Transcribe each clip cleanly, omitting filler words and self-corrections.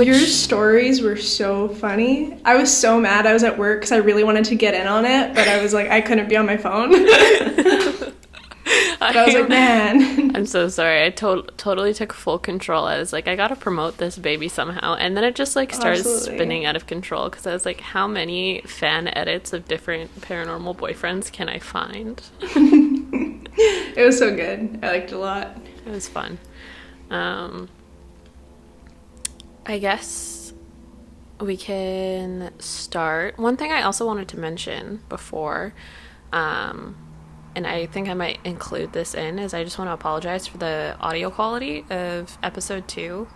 Your stories were so funny. I was so mad I was at work because I really wanted to get in on it, but I was like, I couldn't be on my phone. But I was like, man. I'm so sorry. I totally took full control. I was like, I gotta promote this baby somehow. And then it just like started spinning out of control because I was like, how many fan edits of different paranormal boyfriends can I find? It was so good. I liked it a lot. It was fun. I guess we can start. One thing I also wanted to mention before, and I think I might include this in, is I just want to apologize for the audio quality of episode 2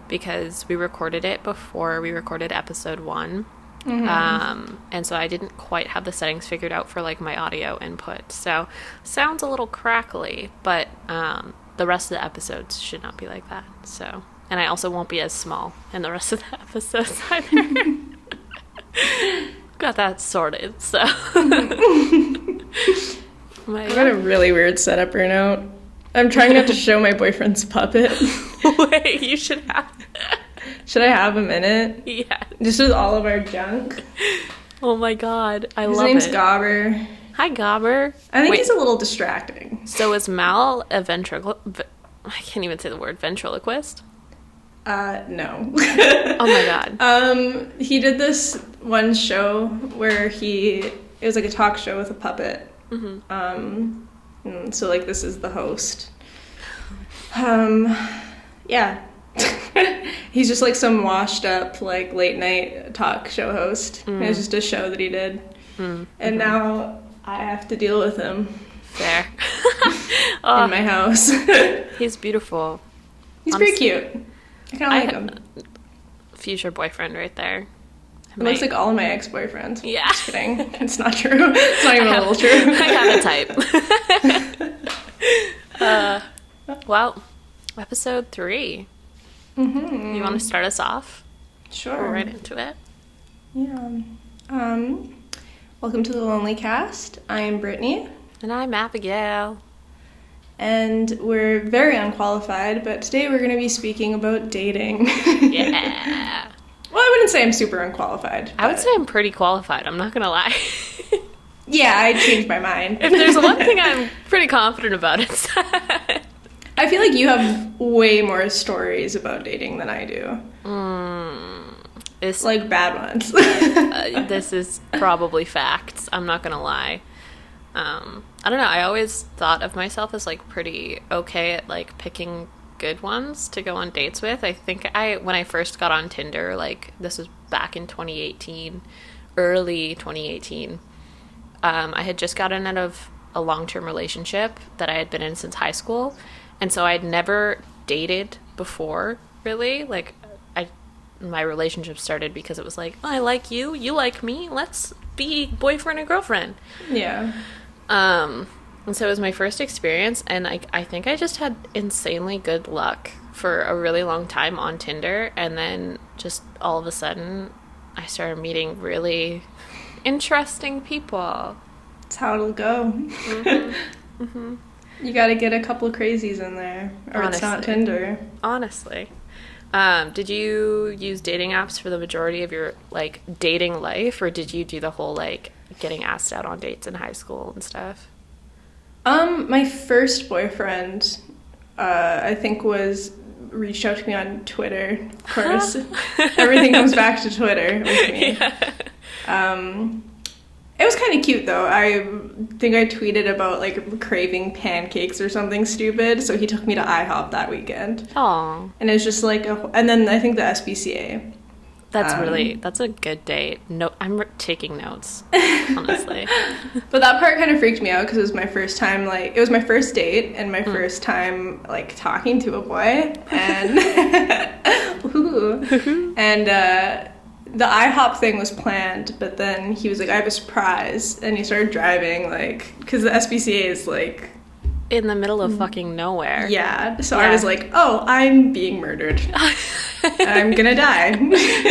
because we recorded it before we recorded episode 1. Mm-hmm. And so I didn't quite have the settings figured out for like my audio input. So sounds a little crackly, but the rest of the episodes should not be like that. So, and I also won't be as small in the rest of the episodes either. Got that sorted, so. I got a really weird setup right now. I'm trying not to show my boyfriend's puppet. Wait, you should have. Should I have a minute? Yeah. Just with all of our junk. Oh my god, I love it. His name's Gobber. Hi, Gobber. I think he's a little distracting. So is Mal a I can't even say the word ventriloquist? No. Oh my god. He did this one show where it was like a talk show with a puppet. Mm-hmm. So like this is the host. Yeah. He's just like some washed up like late night talk show host. It was just a show that he did. And now I have to deal with him. Fair. In my house. He's beautiful. He's pretty cute. I kind of like him. Future boyfriend right there. It looks like all of my ex-boyfriends. Yeah. Just kidding. It's not true. It's not even a little true. I have a type. Well, episode 3. Mm-hmm. You want to start us off? Sure. Go right into it. Yeah. Welcome to the Lonelycast. I'm Brittany. And I'm Abigail. And we're very unqualified, but today we're going to be speaking about dating. Yeah. Well, I wouldn't say I'm super unqualified. I would say I'm pretty qualified. I'm not going to lie. Yeah, I changed my mind. If there's one thing I'm pretty confident about, it's that. I feel like you have way more stories about dating than I do. It's like bad ones. This is probably facts. I'm not going to lie. I don't know. I always thought of myself as like pretty okay at like picking good ones to go on dates with. I think when I first got on Tinder, like this was back in 2018, early 2018, I had just gotten out of a long-term relationship that I had been in since high school, and so I'd never dated before, really. Like my relationship started because it was like, oh, I like you, you like me, let's be boyfriend and girlfriend. Yeah. And so it was my first experience, and I think I just had insanely good luck for a really long time on Tinder, and then just all of a sudden I started meeting really interesting people. That's how it'll go. Mm-hmm. Mm-hmm. You gotta get a couple of crazies in there, or honestly, it's not Tinder. Honestly. Did you use dating apps for the majority of your, like, dating life, or did you do the whole, like, getting asked out on dates in high school and stuff? My first boyfriend, I think reached out to me on Twitter, of course. Everything comes back to Twitter with me. Yeah. It was kind of cute, though. I think I tweeted about, like, craving pancakes or something stupid, so he took me to IHOP that weekend. Aww. And it was just like, and then I think the SPCA. That's a good date. No, I'm taking notes, honestly. But that part kind of freaked me out because it was my first time, like, it was my first date and my first time, like, talking to a boy. And, and, the IHOP thing was planned, but then he was like, I have a surprise. And he started driving, like, because the SPCA is, like... in the middle of fucking nowhere. Yeah. So yeah. I was like, oh, I'm being murdered. I'm gonna die.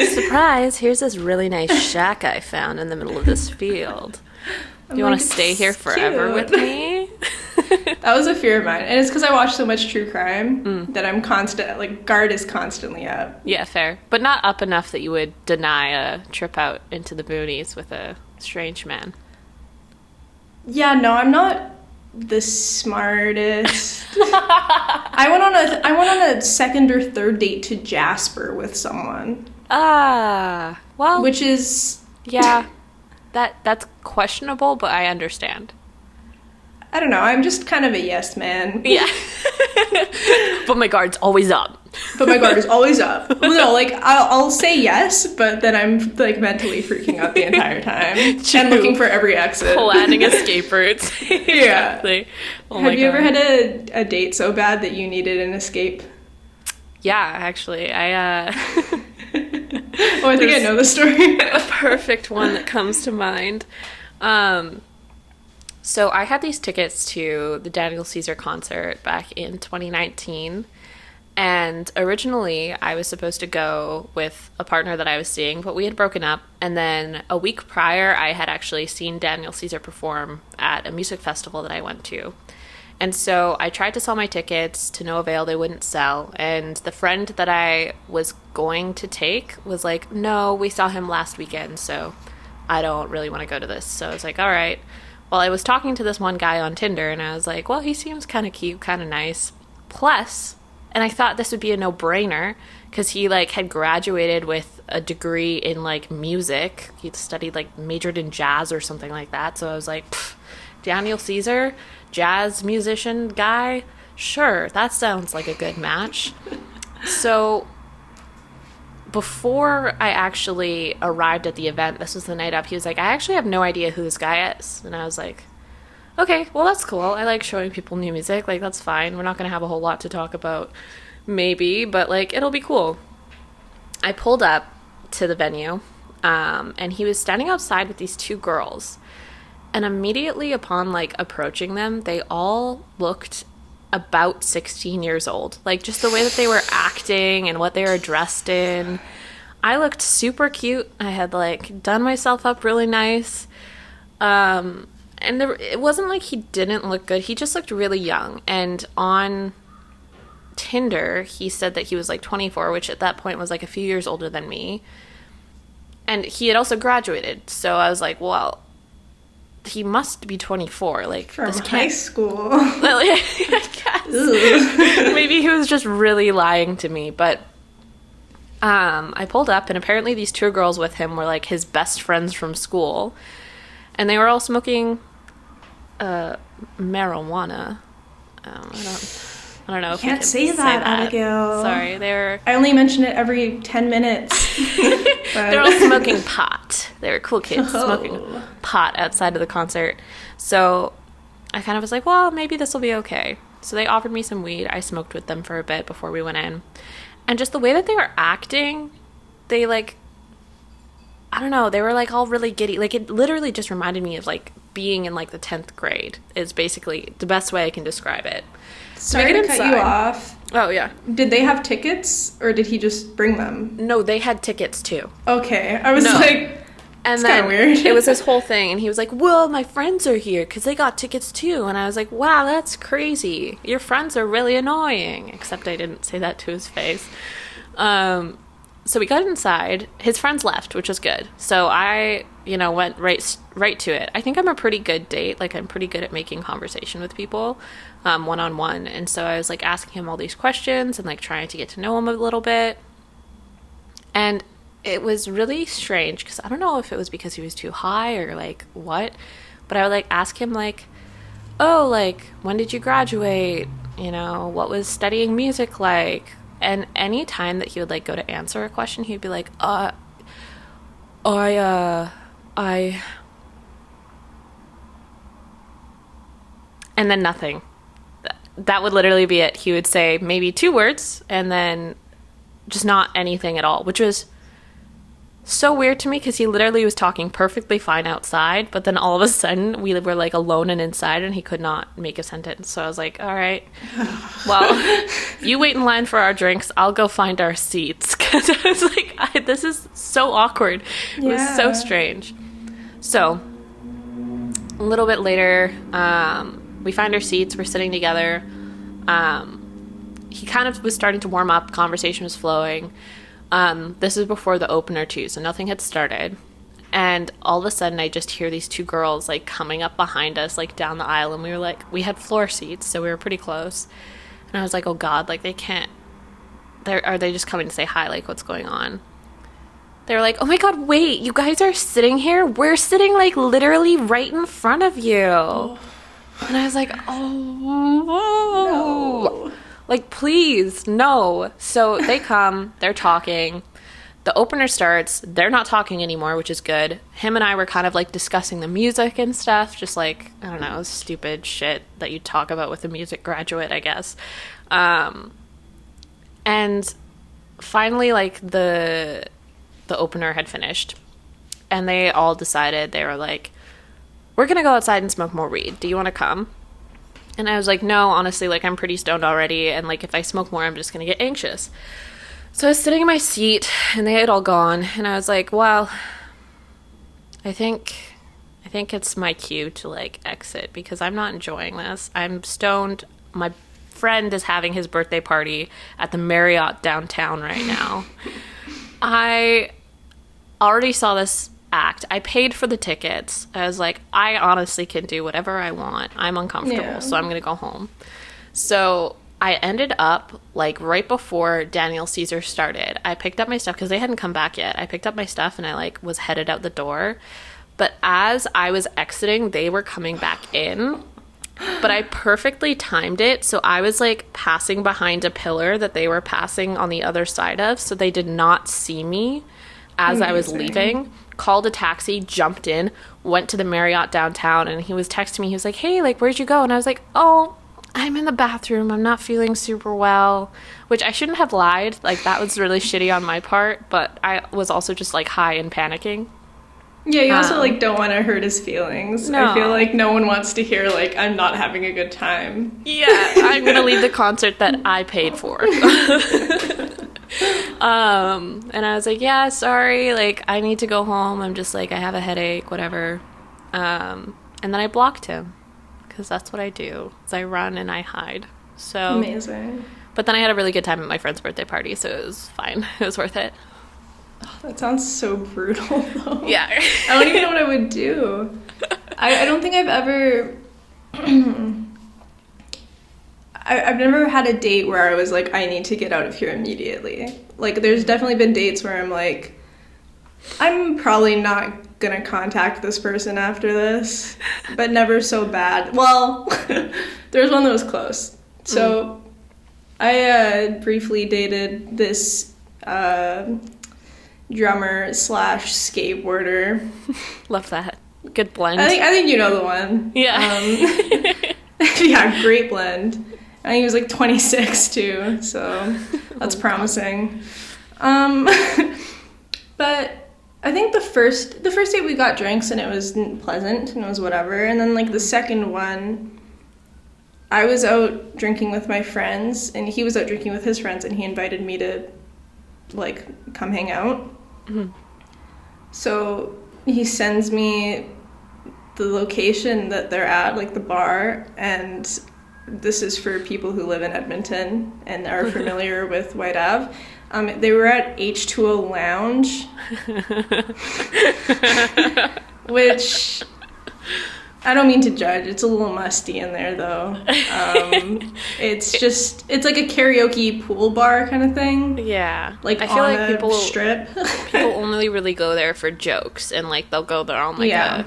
Surprise, here's this really nice shack I found in the middle of this field. Do you want to stay here forever with me? That was a fear of mine. And it's because I watch so much true crime that I'm guard is constantly up. Yeah, fair. But not up enough that you would deny a trip out into the boonies with a strange man. Yeah, no, I'm not the smartest. I went on a second or third date to Jasper with someone. Well, which is yeah, that's questionable, but I understand. I don't know. I'm just kind of a yes man. Yeah. But my guard's always up. But my guard is always up. No, like I'll say yes, but then I'm like mentally freaking out the entire time and looking for every exit, planning escape routes. Exactly. Yeah. Oh Have you ever had a date so bad that you needed an escape? Yeah, actually, I think I know the story. A perfect one that comes to mind. So I had these tickets to the Daniel Caesar concert back in 2019. And originally, I was supposed to go with a partner that I was seeing, but we had broken up. And then a week prior, I had actually seen Daniel Caesar perform at a music festival that I went to. And so I tried to sell my tickets, to no avail. They wouldn't sell. And the friend that I was going to take was like, no, we saw him last weekend, so I don't really want to go to this. So I was like, all right. Well, I was talking to this one guy on Tinder, and I was like, well, he seems kind of cute, kind of nice. Plus... And I thought this would be a no-brainer because he, like, had graduated with a degree in, like, music. He'd studied, like, majored in jazz or something like that. So I was like, Daniel Caesar, jazz musician guy? Sure, that sounds like a good match. So before I actually arrived at the event, this was the night up, he was like, I actually have no idea who this guy is. And I was like... Okay, well, that's cool. I like showing people new music. Like, that's fine. We're not going to have a whole lot to talk about, maybe, but, like, it'll be cool. I pulled up to the venue, and he was standing outside with these two girls. And immediately upon, like, approaching them, they all looked about 16 years old. Like, just the way that they were acting and what they were dressed in. I looked super cute. I had, like, done myself up really nice. And it wasn't like he didn't look good. He just looked really young. And on Tinder, he said that he was like 24, which at that point was like a few years older than me. And he had also graduated. So I was like, well, he must be 24. Like, from this high school. I guess. Maybe he was just really lying to me. But I pulled up, and apparently these two girls with him were like his best friends from school. And they were all smoking... marijuana. I don't know if can't say that, Abigail. Sorry, they're... I only mention it every 10 minutes. They're all smoking pot. They were cool kids smoking pot outside of the concert. So I kind of was like, well, maybe this will be okay. So they offered me some weed. I smoked with them for a bit before we went in. And just the way that they were acting, they like... I don't know, they were like all really giddy. Like, it literally just reminded me of like being in like the 10th grade is basically the best way I can describe it. Sorry to cut you off. Oh, yeah. Did they have tickets or did he just bring them? No, they had tickets too. Okay. I was like, and it's then kind of weird. It was this whole thing, and he was like, well, my friends are here because they got tickets too. And I was like, wow, that's crazy. Your friends are really annoying. Except I didn't say that to his face. So we got inside. His friends left, which was good. So I, went right to it. I think I'm a pretty good date. Like, I'm pretty good at making conversation with people, one-on-one. And so I was, like, asking him all these questions and, like, trying to get to know him a little bit. And it was really strange because I don't know if it was because he was too high or, like, what. But I would, like, ask him, like, oh, like, when did you graduate? What was studying music like? And any time that he would, like, go to answer a question, he'd be like, I... And then nothing. That would literally be it. He would say maybe 2 words, and then just not anything at all, which was so weird to me because he literally was talking perfectly fine outside, but then all of a sudden we were like alone and inside and he could not make a sentence. So I was like, all right, well, you wait in line for our drinks, I'll go find our seats, because I was like, this is so awkward. It was so strange. So a little bit later, we find our seats. We're sitting together. He kind of was starting to warm up. Conversation was flowing. This is before the opener too, so nothing had started. And all of a sudden, I just hear these two girls, like, coming up behind us, like, down the aisle. And we were like, we had floor seats, so we were pretty close. And I was like, oh, God, like, they can't. Are they just coming to say hi? Like, what's going on? They were like, oh, my God, wait, you guys are sitting here? We're sitting, like, literally right in front of you. Oh. And I was like, oh, no. Like, please, no. So they come, they're talking. The opener starts. They're not talking anymore, which is good. Him and I were kind of, like, discussing the music and stuff. Just, like, I don't know, stupid shit that you talk about with a music graduate, I guess. And finally, like, the opener had finished. And they all decided, they were like, we're going to go outside and smoke more weed. Do you want to come? And I was like, no, honestly, like, I'm pretty stoned already. And, like, if I smoke more, I'm just going to get anxious. So I was sitting in my seat, and they had all gone, and I was like, well, I think it's my cue to, like, exit, because I'm not enjoying this. I'm stoned. My friend is having his birthday party at the Marriott downtown right now. I already saw this act. I paid for the tickets. I was like, I honestly can do whatever I want. I'm uncomfortable, so I'm going to go home. So I ended up, like, right before Daniel Caesar started, I picked up my stuff, because they hadn't come back yet. I picked up my stuff, and I, like, was headed out the door. But as I was exiting, they were coming back in. But I perfectly timed it, so I was, like, passing behind a pillar that they were passing on the other side of, so they did not see me as I was leaving. Called a taxi, jumped in, went to the Marriott downtown, and he was texting me. He was like, hey, like, where'd you go? And I was like, oh, I'm in the bathroom. I'm not feeling super well, which I shouldn't have lied. Like, that was really shitty on my part, but I was also just, like, high and panicking. Yeah, you also, like, don't want to hurt his feelings. No. I feel like no one wants to hear, like, I'm not having a good time. Yeah, I'm going to leave the concert that I paid for. And I was like, yeah, sorry, like, I need to go home. I'm just, like, I have a headache, whatever. And then I blocked him. Because that's what I do, is I run and I hide. So amazing. But then I had a really good time at my friend's birthday party, so it was fine. It was worth it. Oh, that sounds so brutal, though. Yeah. I don't even know what I would do. I don't think I've ever... I've never had a date where I was like, I need to get out of here immediately. Like, there's definitely been dates where I'm like, I'm probably not gonna contact this person after this, but never so bad. Well, there was one that was close. So I briefly dated this drummer slash skateboarder. Love that. Good blend. I think you know the one. Yeah. Yeah, great blend. And he was like 26 too, so that's promising. But I think the first date we got drinks and it was pleasant and it was whatever. And then, like, the second one, I was out drinking with my friends and he was out drinking with his friends and he invited me to, like, come hang out. Mm-hmm. So he sends me the location that they're at, like the bar, and this is for people who live in Edmonton and are familiar with White Ave. They were at H2O Lounge, which I don't mean to judge. It's a little musty in there, though. It's like a karaoke pool bar kind of thing. Yeah. Like, I feel on like a strip. people only really go there for jokes, and, like, they'll go there on, like, a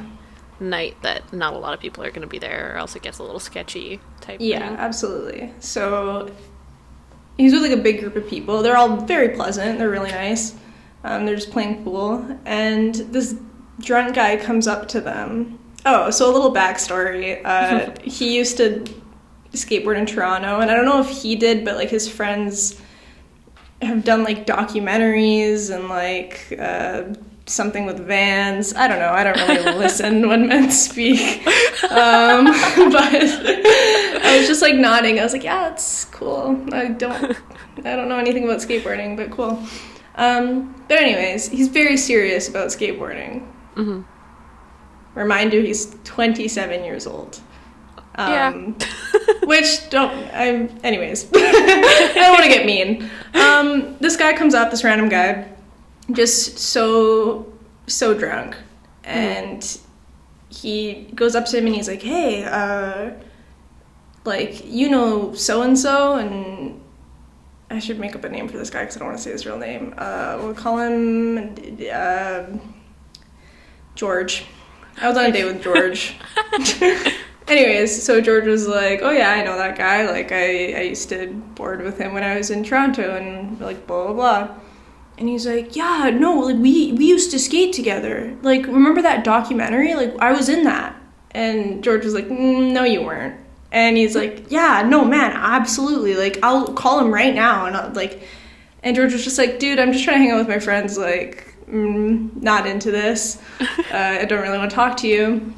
night that not a lot of people are going to be there, or else it gets a little sketchy type thing. Yeah, absolutely. So he's with, like, a big group of people. They're all very pleasant. They're really nice. They're just playing pool. And this drunk guy comes up to them. Oh, so a little backstory. He used to skateboard in Toronto, and I don't know if he did, but, like, his friends have done, like, documentaries and, like, something with Vans. I don't know. I don't really listen when men speak. But I was just, like, nodding. I was like, yeah, it's cool. I don't know anything about skateboarding, but cool. But anyways, he's very serious about skateboarding. Mm-hmm. Reminder, he's 27 years old. Yeah. Anyways, I don't want to get mean. This guy comes up, this random guy, just so drunk, and he goes up to him and he's like, hey, like, you know so-and-so, and I should make up a name for this guy because I don't want to say his real name. We'll call him George. I was on a date with George. Anyways, so George was like, oh yeah, I know that guy. Like, I used to board with him when I was in Toronto, and like, blah, blah, blah. And he's like, yeah, no, like, we used to skate together. Like, remember that documentary? Like, I was in that. And George was like, no, you weren't. And he's like, yeah, no, man, absolutely. Like, I'll call him right now. And George was just like, dude, I'm just trying to hang out with my friends. Like, not into this. I don't really want to talk to you.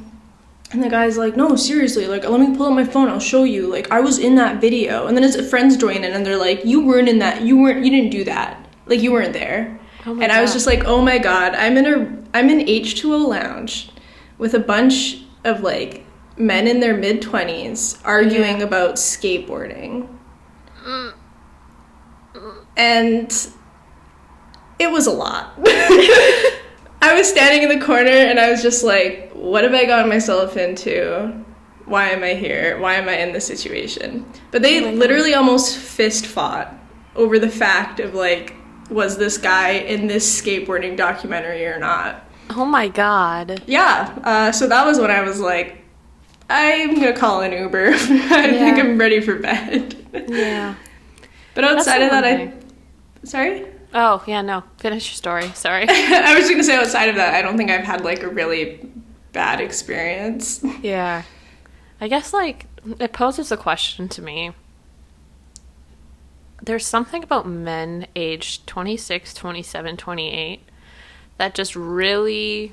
And the guy's like, no, seriously, like, let me pull up my phone, I'll show you. Like, I was in that video. And then his friends join in and they're like, you weren't in that. You didn't do that. Like, you weren't there. Oh my and God. I was just like, oh my God, I'm in H2O lounge with a bunch of like men in their mid-20s arguing about skateboarding. And it was a lot. I was standing in the corner and I was just like, what have I gotten myself into? Why am I here? Why am I in this situation? But they literally almost fist fought over the fact of like, was this guy in this skateboarding documentary or not? Oh my God. Yeah. So that was when I was like, I'm going to call an Uber. I think I'm ready for bed. Yeah. But outside of that, Sorry? Oh, yeah, no. Finish your story. Sorry. I was just going to say outside of that, I don't think I've had like a really bad experience. Yeah. I guess like it poses a question to me. There's something about men aged 26, 27, 28 that just really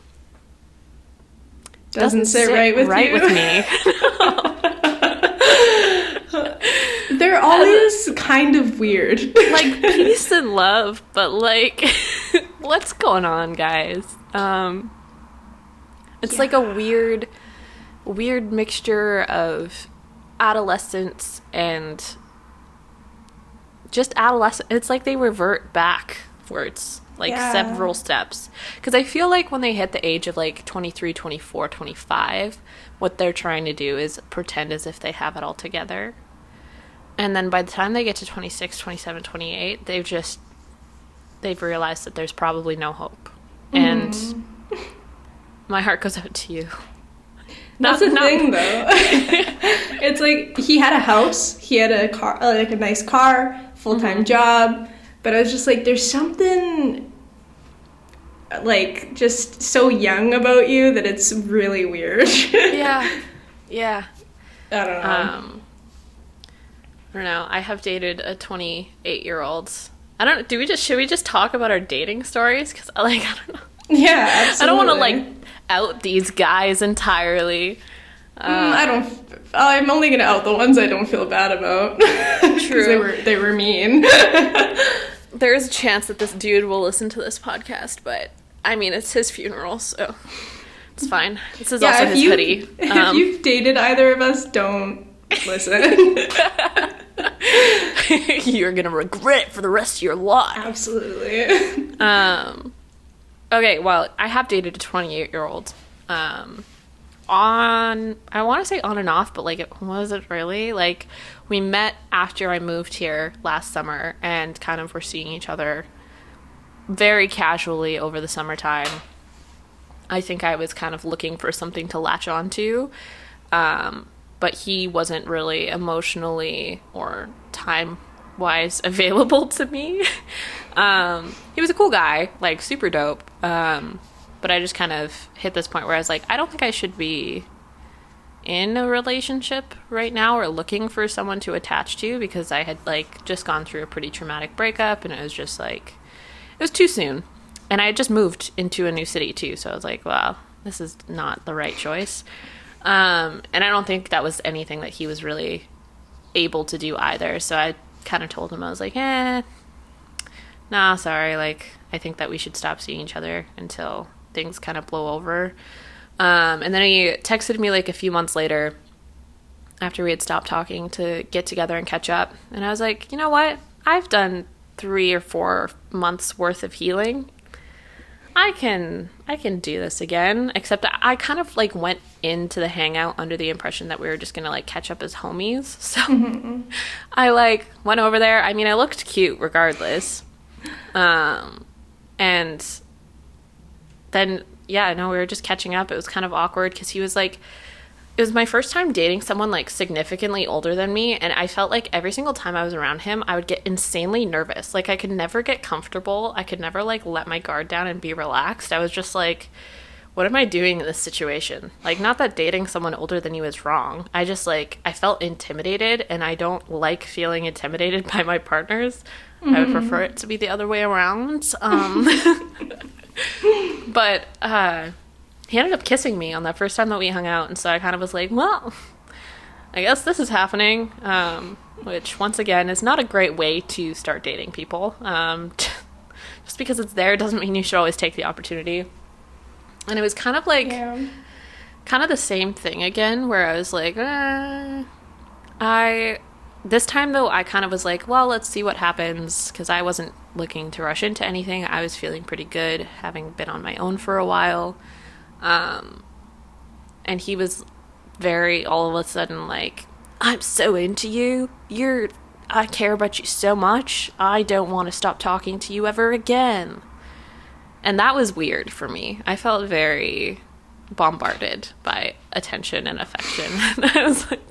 doesn't sit right with me. They're always kind of weird. Like peace and love, but like what's going on, guys? It's like a weird mixture of adolescence and just adolescent. It's like they revert backwards like several steps, because I feel like when they hit the age of like 23, 24, 25, what they're trying to do is pretend as if they have it all together, and then by the time they get to 26, 27, 28, they've realized that there's probably no hope. And my heart goes out to you. That's the thing, though. It's like he had a house, he had a car, like a nice car, full-time job, but I was just like, there's something like just so young about you that it's really weird. Yeah. I don't know. I don't know. I have dated a 28-year-old. Should we just talk about our dating stories? Because I don't know. Yeah, absolutely. I don't want to like out these guys entirely. I'm only gonna out the ones I don't feel bad about. True. they were mean. There is a chance that this dude will listen to this podcast, but I mean, it's his funeral, so it's fine. This is also his hoodie. If you've dated either of us, don't listen. You're gonna regret it for the rest of your life. Absolutely. Okay, well, I have dated a 28-year-old. I want to say on and off, but like it wasn't really. Like, we met after I moved here last summer and kind of were seeing each other very casually over the summertime. I think I was kind of looking for something to latch onto, but he wasn't really emotionally or time-wise available to me. He was a cool guy, like super dope, but I just kind of hit this point where I was like, I don't think I should be in a relationship right now or looking for someone to attach to, because I had like just gone through a pretty traumatic breakup, and it was just like, it was too soon, and I had just moved into a new city too, so I was like, wow, this is not the right choice. And I don't think that was anything that he was really able to do either, so I kind of told him, I was like, nah, sorry, like, I think that we should stop seeing each other until things kind of blow over. And then he texted me like a few months later, after we had stopped talking to get together and catch up. And I was like, you know what? I've done 3 or 4 months worth of healing. I can do this again. Except I kind of like went into the hangout under the impression that we were just gonna like catch up as homies. So I like went over there. I mean, I looked cute regardless. And then yeah, no, we were just catching up. It was kind of awkward because he was like, it was my first time dating someone like significantly older than me, and I felt like every single time I was around him, I would get insanely nervous. Like I could never get comfortable. I could never like let my guard down and be relaxed. I was just like, what am I doing in this situation? Like, not that dating someone older than you is wrong. I just like, I felt intimidated, and I don't like feeling intimidated by my partners. I would prefer it to be the other way around. But he ended up kissing me on that first time that we hung out, and so I kind of was like, well, I guess this is happening, which, once again, is not a great way to start dating people. Just because it's there doesn't mean you should always take the opportunity. And it was kind of like, kind of the same thing again, where I was like, this time, though, I kind of was like, well, let's see what happens, because I wasn't looking to rush into anything. I was feeling pretty good, having been on my own for a while. And he was very, all of a sudden, like, I'm so into you. I care about you so much. I don't want to stop talking to you ever again. And that was weird for me. I felt very bombarded by attention and affection. I was like,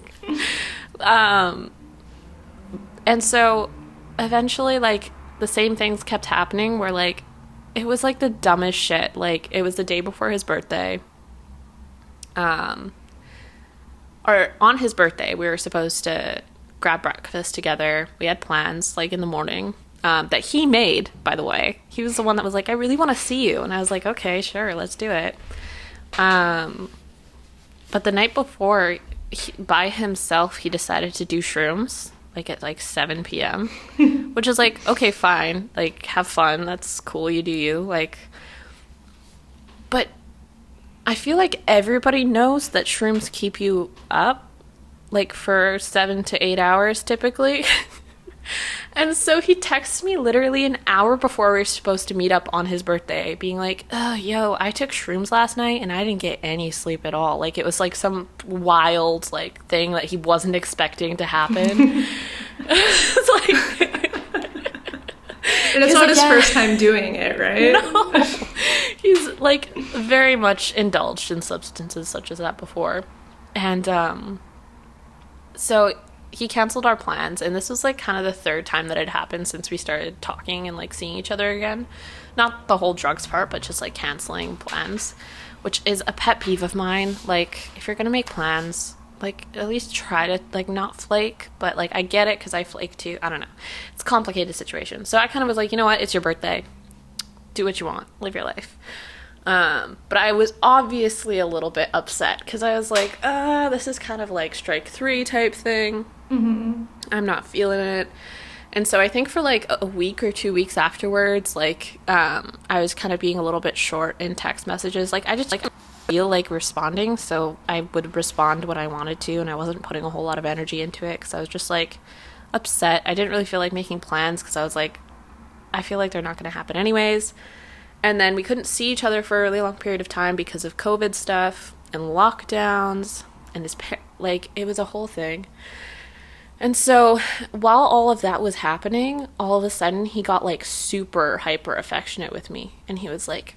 and so eventually, like, the same things kept happening where, like, it was, like, the dumbest shit. Like, it was the day before his birthday. Or on his birthday, we were supposed to grab breakfast together. We had plans, like, in the morning, that he made, by the way. He was the one that was like, I really want to see you. And I was like, okay, sure, let's do it. But the night before, by himself, he decided to do shrooms. Like at like 7 p.m. which is like, okay, fine, like, have fun, that's cool, you do you, like, but I feel like everybody knows that shrooms keep you up like for 7 to 8 hours typically. And so he texted me literally an hour before we were supposed to meet up on his birthday, being like, oh, yo, I took shrooms last night and I didn't get any sleep at all. Like, it was like some wild, like, thing that he wasn't expecting to happen. It's like... And it's not his first time doing it, right? No. He's, like, very much indulged in substances such as that before. And, so... he canceled our plans, and this was like kind of the third time that it happened since we started talking and like seeing each other again. Not the whole drugs part, but just like canceling plans, which is a pet peeve of mine. Like, if you're gonna make plans, like, at least try to like not flake. But like, I get it because I flake too. I don't know, it's a complicated situation. So I kind of was like, you know what, it's your birthday, do what you want, live your life. But I was obviously a little bit upset because I was like, this is kind of like strike 3 type thing. Mm-hmm. I'm not feeling it. And so I think for like a week or 2 weeks afterwards, like, I was kind of being a little bit short in text messages. Like, I just like feel like responding, so I would respond when I wanted to, and I wasn't putting a whole lot of energy into it because I was just like upset. I didn't really feel like making plans because I was like, I feel like they're not going to happen anyways. And then we couldn't see each other for a really long period of time because of COVID stuff and lockdowns, and like, it was a whole thing. And so while all of that was happening, all of a sudden he got like super hyper affectionate with me. And he was like,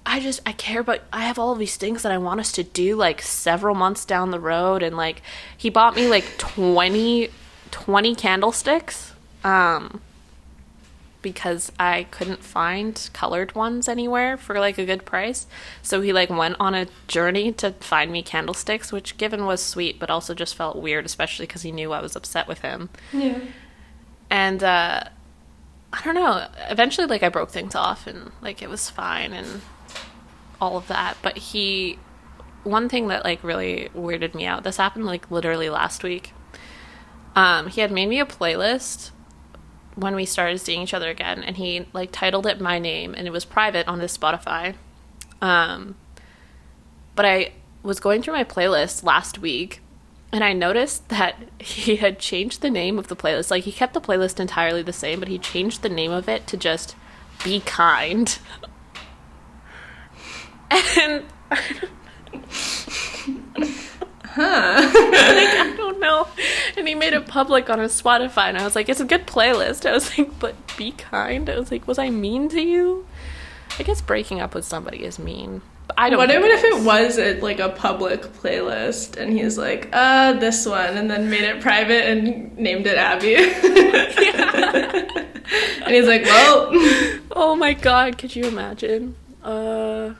I care about, I have all of these things that I want us to do like several months down the road. And like, he bought me like 20 candlesticks, because I couldn't find colored ones anywhere for like a good price. So he like went on a journey to find me candlesticks, which given was sweet, but also just felt weird, especially because he knew I was upset with him. Yeah. And I don't know, eventually like I broke things off and like it was fine and all of that. But one thing that like really weirded me out, this happened like literally last week. He had made me a playlist when we started seeing each other again, and he like titled it my name, and it was private on his Spotify. But I was going through my playlist last week, And I noticed that he had changed the name of the playlist. Like, he kept the playlist entirely the same, but he changed the name of it to just Be Kind. And... I don't know. And he made it public on his Spotify, and I was like, it's a good playlist. I was like, but be kind? I was like, was I mean to you? I guess breaking up with somebody is mean. But I don't What if it was a public playlist, and he's like, this one, and then made it private and named it Abby? And he's like, well... Oh my god, could you imagine?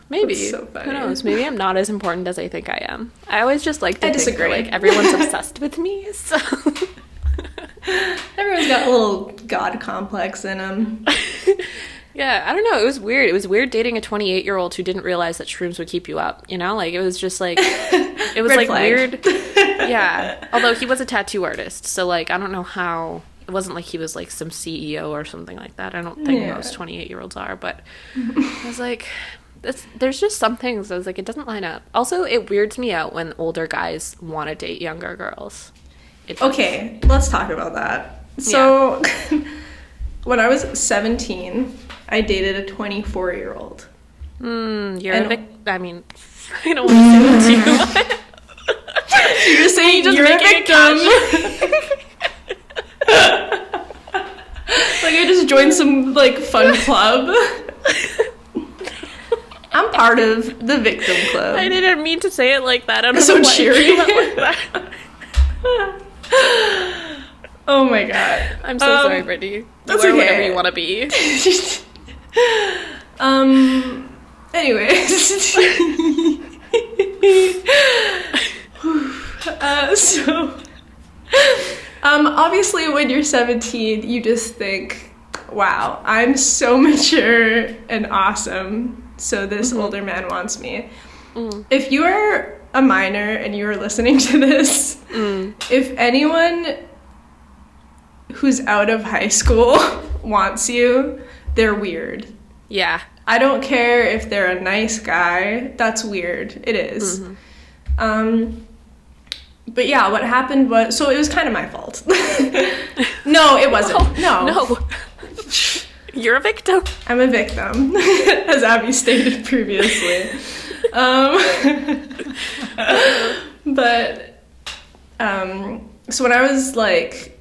Maybe. That's so funny. Who knows? Maybe I'm not as important as I think I am. I always just like to think disagree. that, like, everyone's obsessed with me, so... Everyone's got a little god complex in them. Yeah, I don't know. It was weird. It was weird dating a 28-year-old who didn't realize that shrooms would keep you up, you know? Like, it was just, like... It was, like, weird. Yeah. Although he was a tattoo artist, so, like, I don't know how... It wasn't like he was, like, some CEO or something like that. I don't think most 28-year-olds are, but I was like... There's just some things I was like, it doesn't line up. Also, it weirds me out when older guys want to date younger girls. Okay, let's talk about that. So, when I was 17, I dated a 24-year-old. You're a victim. I mean, I don't want to say that to you. You're saying you're a victim. Like, I just joined some, like, fun club. I'm part of the victim club. I didn't mean to say it like that. I don't so know why cheery. It came out like that. Oh my god. I'm so sorry, Brittany. That's you are okay. whatever you want to be. Anyways. Obviously when you're 17, you just think, wow, I'm so mature and awesome. So this older man wants me. If you are a minor and you are listening to this, if anyone who's out of high school wants you, they're weird. Yeah. I don't care if they're a nice guy. That's weird. It is. But yeah, what happened was... So it was kind of my fault. No, it wasn't. No. You're a victim. I'm a victim, as Abby stated previously. So when I was like,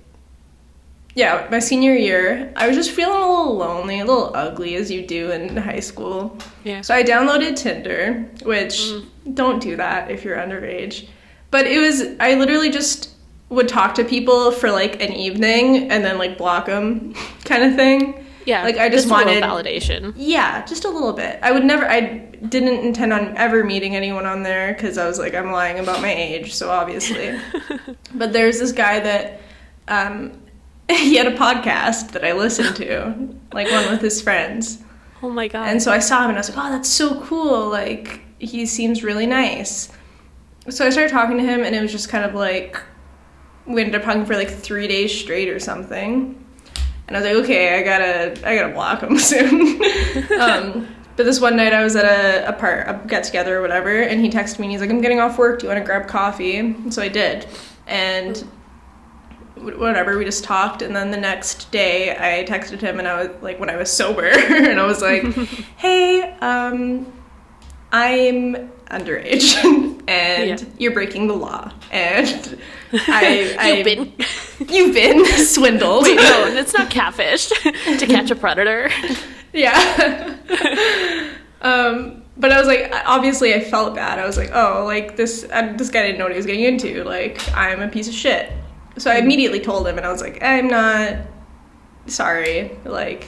my senior year, I was just feeling a little lonely, a little ugly, as you do in high school. Yeah. So I downloaded Tinder, which don't do that if you're underage. But I literally just would talk to people for like an evening and then like block them kind of thing. Yeah, like I just wanted a little validation. Yeah, just a little bit. I didn't intend on ever meeting anyone on there because I was like, I'm lying about my age, so obviously. But there's this guy that he had a podcast that I listened to, like one with his friends. Oh my god. And so I saw him and I was like, oh, that's so cool. Like, he seems really nice. So I started talking to him and it was just kind of like, we ended up talking for like 3 days straight or something. And I was like, okay, I gotta block him soon. But this one night I was at a get-together or whatever, and he texted me and he's like, I'm getting off work, do you want to grab coffee? And so I did. And whatever, we just talked, and then the next day I texted him, and I was like, when I was sober, and I was like, hey, I'm underage, and you're breaking the law, and you've been swindled. Wait, no, it's not catfish to catch a predator. Yeah. But I was like, obviously I felt bad. I was like, oh, like this guy didn't know what he was getting into. Like, I'm a piece of shit. So I immediately told him, and I was like, I'm not sorry. Like,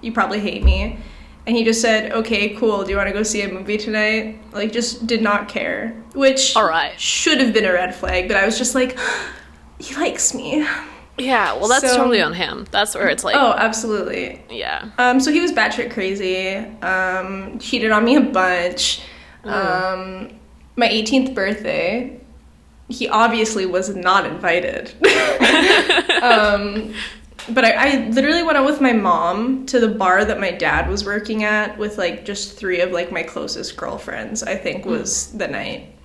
you probably hate me. And he just said, okay, cool. Do you want to go see a movie tonight? Like, just did not care. Which should have been a red flag. But I was just like, he likes me. Yeah, well, that's totally on him. That's where it's like... Oh, absolutely. Yeah. So he was batshit crazy. Cheated on me a bunch. My 18th birthday, he obviously was not invited. But I literally went out with my mom to the bar that my dad was working at with, like, just 3 of, like, my closest girlfriends, I think, was the night.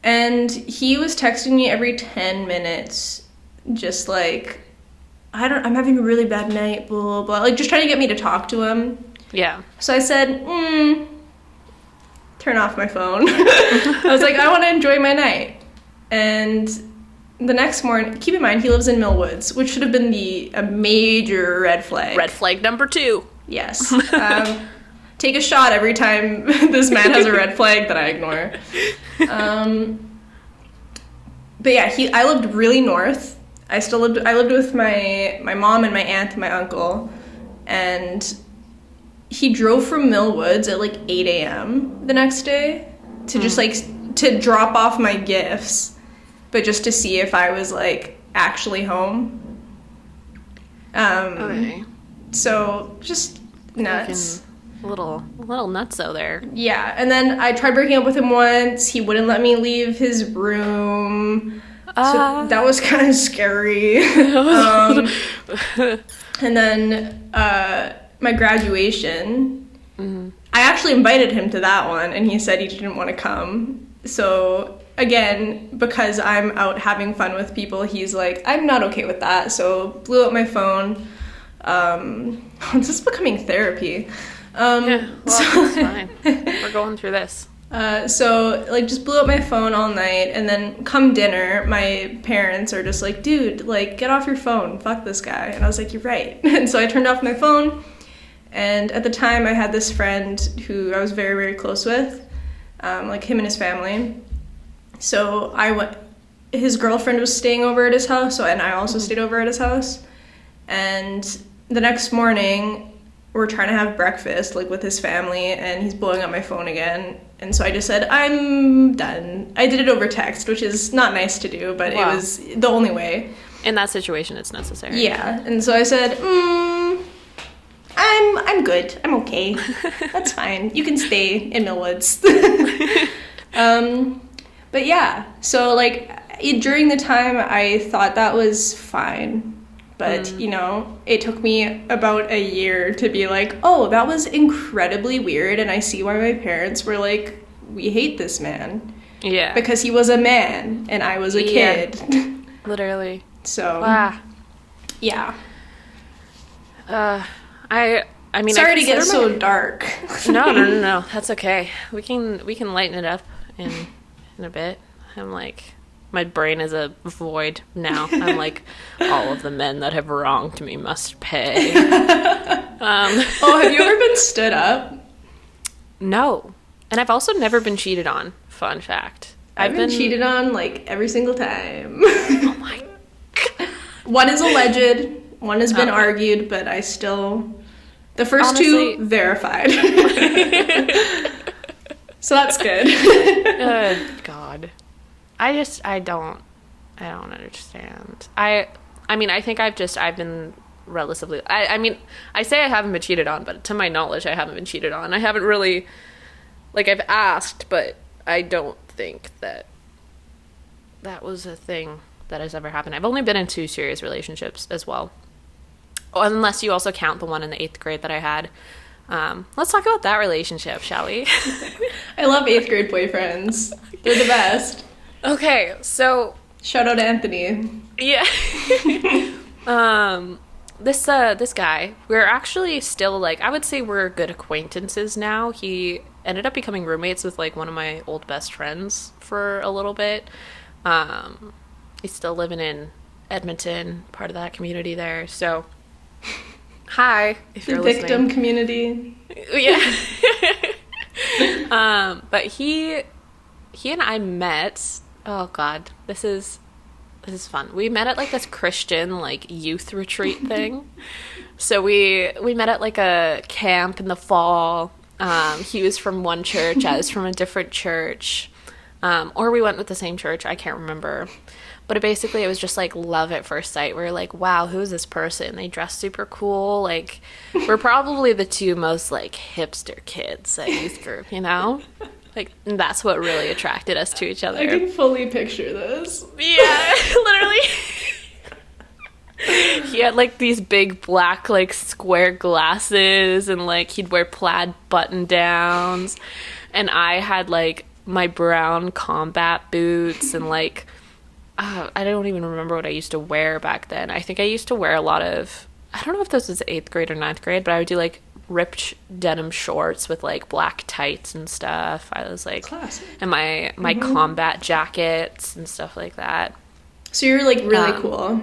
And he was texting me every 10 minutes, just like, I'm having a really bad night, blah, blah, blah. Like, just trying to get me to talk to him. Yeah. So I said, turn off my phone. I was like, I want to enjoy my night. And the next morning, keep in mind, he lives in Millwoods, which should have been a major red flag. Red flag number 2. Yes. Take a shot every time this man has a red flag that I ignore. But yeah, I lived really north. I lived with my mom and my aunt and my uncle, and he drove from Millwoods at like 8 a.m. the next day to just like to drop off my gifts, but just to see if I was like actually home. Okay. So just nuts. A little nutso there. Yeah, and then I tried breaking up with him once. He wouldn't let me leave his room. So that was kind of scary. And then my graduation, I actually invited him to that one, and he said he didn't want to come. So again, because I'm out having fun with people, he's like, I'm not okay with that. So blew up my phone. This is becoming therapy. Yeah, well, it's fine. We're going through this. So, like, just blew up my phone all night, and then come dinner, my parents are just like, dude, like, get off your phone, fuck this guy. And I was like, you're right. And so I turned off my phone, and at the time I had this friend who I was very, very close with, like him and his family. So his girlfriend was staying over at his house, and I also stayed over at his house. And the next morning, we're trying to have breakfast, like, with his family, and he's blowing up my phone again. And so I just said, I'm done. I did it over text, which is not nice to do, but It was the only way. In that situation, it's necessary. Yeah. And so I said, I'm good. I'm okay. That's fine. You can stay in Millwoods. But yeah, so, like, during the time, I thought that was fine. But, you know, it took me about a year to be like, oh, that was incredibly weird, and I see why my parents were like, we hate this man. Yeah. Because he was a man, and I was a kid. Literally. So, yeah. I mean, sorry to get so dark. No. That's okay. We can lighten it up in a bit. I'm like... My brain is a void now. I'm like, all of the men that have wronged me must pay. Oh, have you ever been stood up? No. And I've also never been cheated on. Fun fact. I've been cheated on, like, every single time. Oh my God. One is alleged. One has been argued, but I still... The first Honestly, two, verified. So that's good. God. I don't understand. I mean, I think I've been relatively, I mean, I say I haven't been cheated on, but to my knowledge, I haven't been cheated on. I haven't really, like, I've asked, but I don't think that was a thing that has ever happened. I've only been in 2 serious relationships as well. Oh, unless you also count the one in the 8th grade that I had. Let's talk about that relationship, shall we? I love 8th grade boyfriends. They're the best. Okay, so... Shout out to Anthony. Yeah. This guy, we're actually still, like, I would say we're good acquaintances now. He ended up becoming roommates with, like, one of my old best friends for a little bit. He's still living in Edmonton, part of that community there, so... Hi, if you're listening. The victim community. Yeah. But he and I met... Oh God, this is fun. We met at, like, this Christian, like, youth retreat thing. So we met at, like, a camp in the fall. He was from one church, I was from a different church. Or we went with the same church, I can't remember. But it was just, like, love at first sight. We were like, wow, who is this person? They dress super cool. Like, we're probably the 2 most, like, hipster kids at youth group, you know? Like, that's what really attracted us to each other. I can fully picture this. Yeah, literally. He had, like, these big black, like, square glasses, and, like, he'd wear plaid button-downs. And I had, like, my brown combat boots and like I don't even remember what I used to wear back then. I think I used to wear a lot of, I don't know if this was 8th grade or 9th grade, but I would do like ripped denim shorts with like black tights and stuff. I was like, classic. And my combat jackets and stuff like that. So you're like really cool.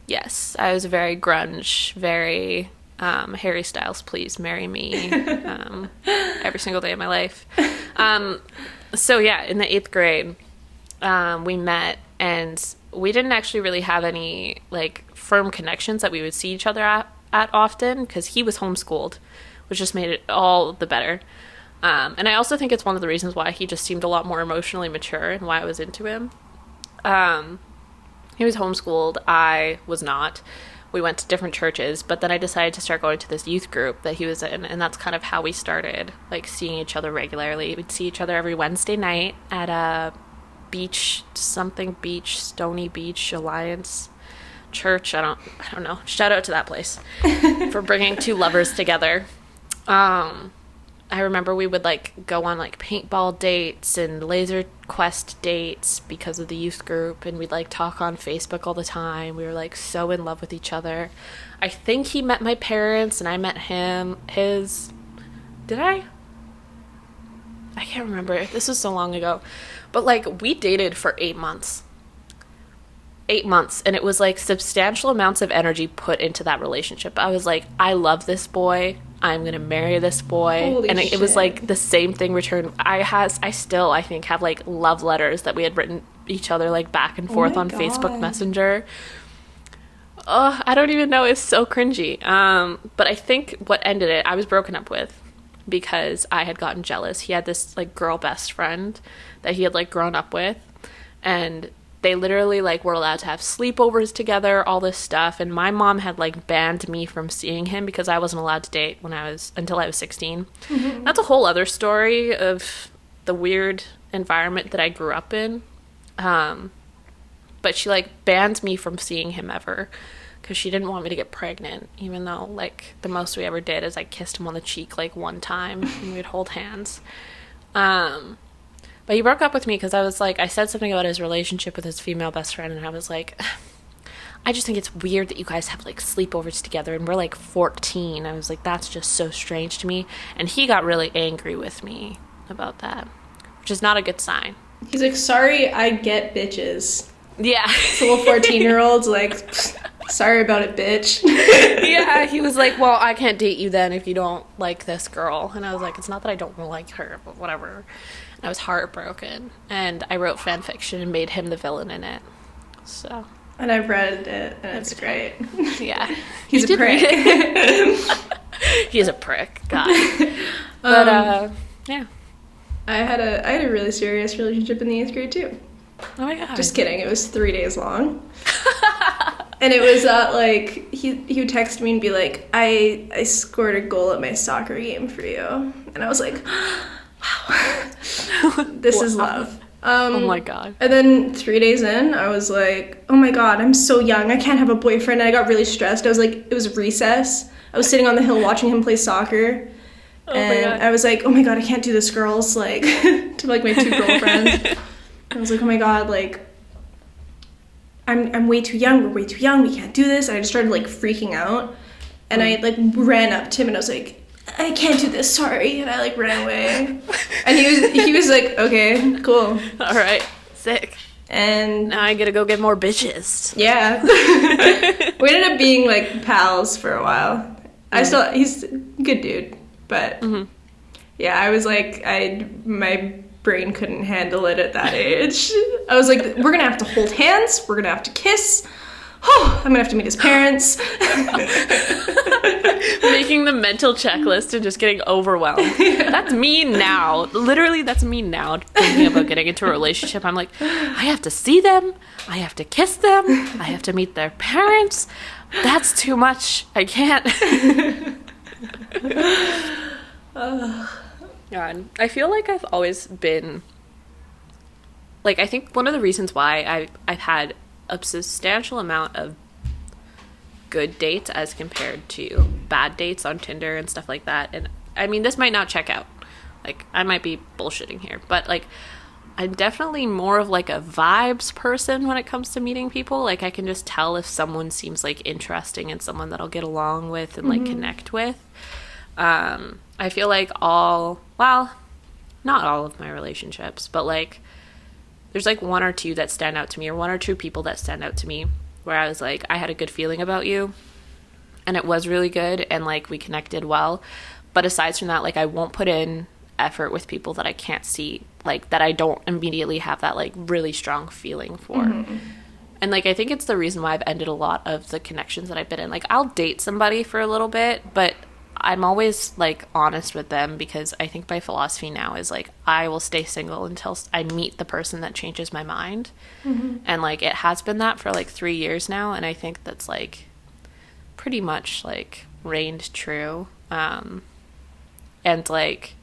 Yes, I was very grunge, very Harry Styles, please marry me, every single day of my life. So yeah, in the 8th grade, we met, and we didn't actually really have any like firm connections that we would see each other at often, because he was homeschooled, which just made it all the better. And I also think it's one of the reasons why he just seemed a lot more emotionally mature and why I was into him. He was homeschooled. I was not. We went to different churches, but then I decided to start going to this youth group that he was in, and that's kind of how we started, like, seeing each other regularly. We'd see each other every Wednesday night at a Stony Beach Alliance Church. I don't know. Shout out to that place for bringing two lovers together. I remember we would like go on like paintball dates and laser quest dates because of the youth group, and we'd like talk on Facebook all the time. We were like so in love with each other. I think he met my parents and I met did I can't remember. This was so long ago. But like we dated for 8 months. 8 months, and it was like substantial amounts of energy put into that relationship. I was like, I love this boy. I'm gonna marry this boy. Holy and shit. It was like the same thing returned. I still I think have like love letters that we had written each other like back and forth on God. Facebook Messenger. Oh, I don't even know. It's so cringy. But I think what ended it, I was broken up with because I had gotten jealous. He had this like girl best friend that he had like grown up with, and they literally like were allowed to have sleepovers together, all this stuff, and my mom had like banned me from seeing him because I wasn't allowed to date until I was 16. Mm-hmm. That's a whole other story of the weird environment that I grew up in. But she like banned me from seeing him ever because she didn't want me to get pregnant, even though like the most we ever did is I kissed him on the cheek like one time and we'd hold hands. But he broke up with me because I said something about his relationship with his female best friend, and I was like, I just think it's weird that you guys have like sleepovers together and we're like 14. I was like, that's just so strange to me. And he got really angry with me about that, which is not a good sign. He's like, sorry, I get bitches. Yeah. It's a little 14-year-old's like, sorry about it, bitch. Yeah, he was like, well, I can't date you then if you don't like this girl. And I was like, it's not that I don't like her, but whatever. I was heartbroken, and I wrote fan fiction and made him the villain in it. So. And I've read it, and it's great. Yeah. He's a prick. He's a prick. God. But, yeah. I had a really serious relationship in the 8th grade, too. Oh, my God. Just kidding. It was 3 days long. And it was like, he would text me and be like, I scored a goal at my soccer game for you. And I was like, wow. This is love. Oh my God. And then 3 days in, I was like, oh my God, I'm so young. I can't have a boyfriend. And I got really stressed. I was like, it was recess. I was sitting on the hill watching him play soccer. And I was like, oh my God, I can't do this, girls. Like, to like my 2 girlfriends. I was like, oh my God, like, I'm way too young. We're way too young. We can't do this. And I just started like freaking out. And I like ran up to him and I was like, I can't do this, sorry. And I like ran away. And he was like, okay, cool. All right, sick. And now I gotta go get more bitches. Yeah. We ended up being like pals for a while. Mm-hmm. He's a good dude, but yeah, I was like, my brain couldn't handle it at that age. I was like, we're gonna have to hold hands, we're gonna have to kiss. Oh, I'm gonna have to meet his parents. Making the mental checklist and just getting overwhelmed. Yeah. That's me now. Literally, that's me now thinking about getting into a relationship. I'm like, I have to see them. I have to kiss them. I have to meet their parents. That's too much. I can't. God, I feel like I've always been... Like, I think one of the reasons why I've had a substantial amount of good dates as compared to bad dates on Tinder and stuff like that. And I mean, this might not check out, like, I might be bullshitting here, but, like, I'm definitely more of, like, a vibes person when it comes to meeting people. Like, I can just tell if someone seems, like, interesting and someone that I'll get along with and, like, connect with. I feel like not all of my relationships, but, like, there's, like, one or two that stand out to me, or one or two people that stand out to me, where I was like, I had a good feeling about you, and it was really good, and, like, we connected well. But aside from that, like, I won't put in effort with people that I can't see, like, that I don't immediately have that, like, really strong feeling for. And, like, I think it's the reason why I've ended a lot of the connections that I've been in. Like, I'll date somebody for a little bit, but I'm always, like, honest with them, because I think my philosophy now is, like, I will stay single until I meet the person that changes my mind. And, like, it has been that for, like, 3 years now, and I think that's, like, pretty much, like, reigned true. And, like,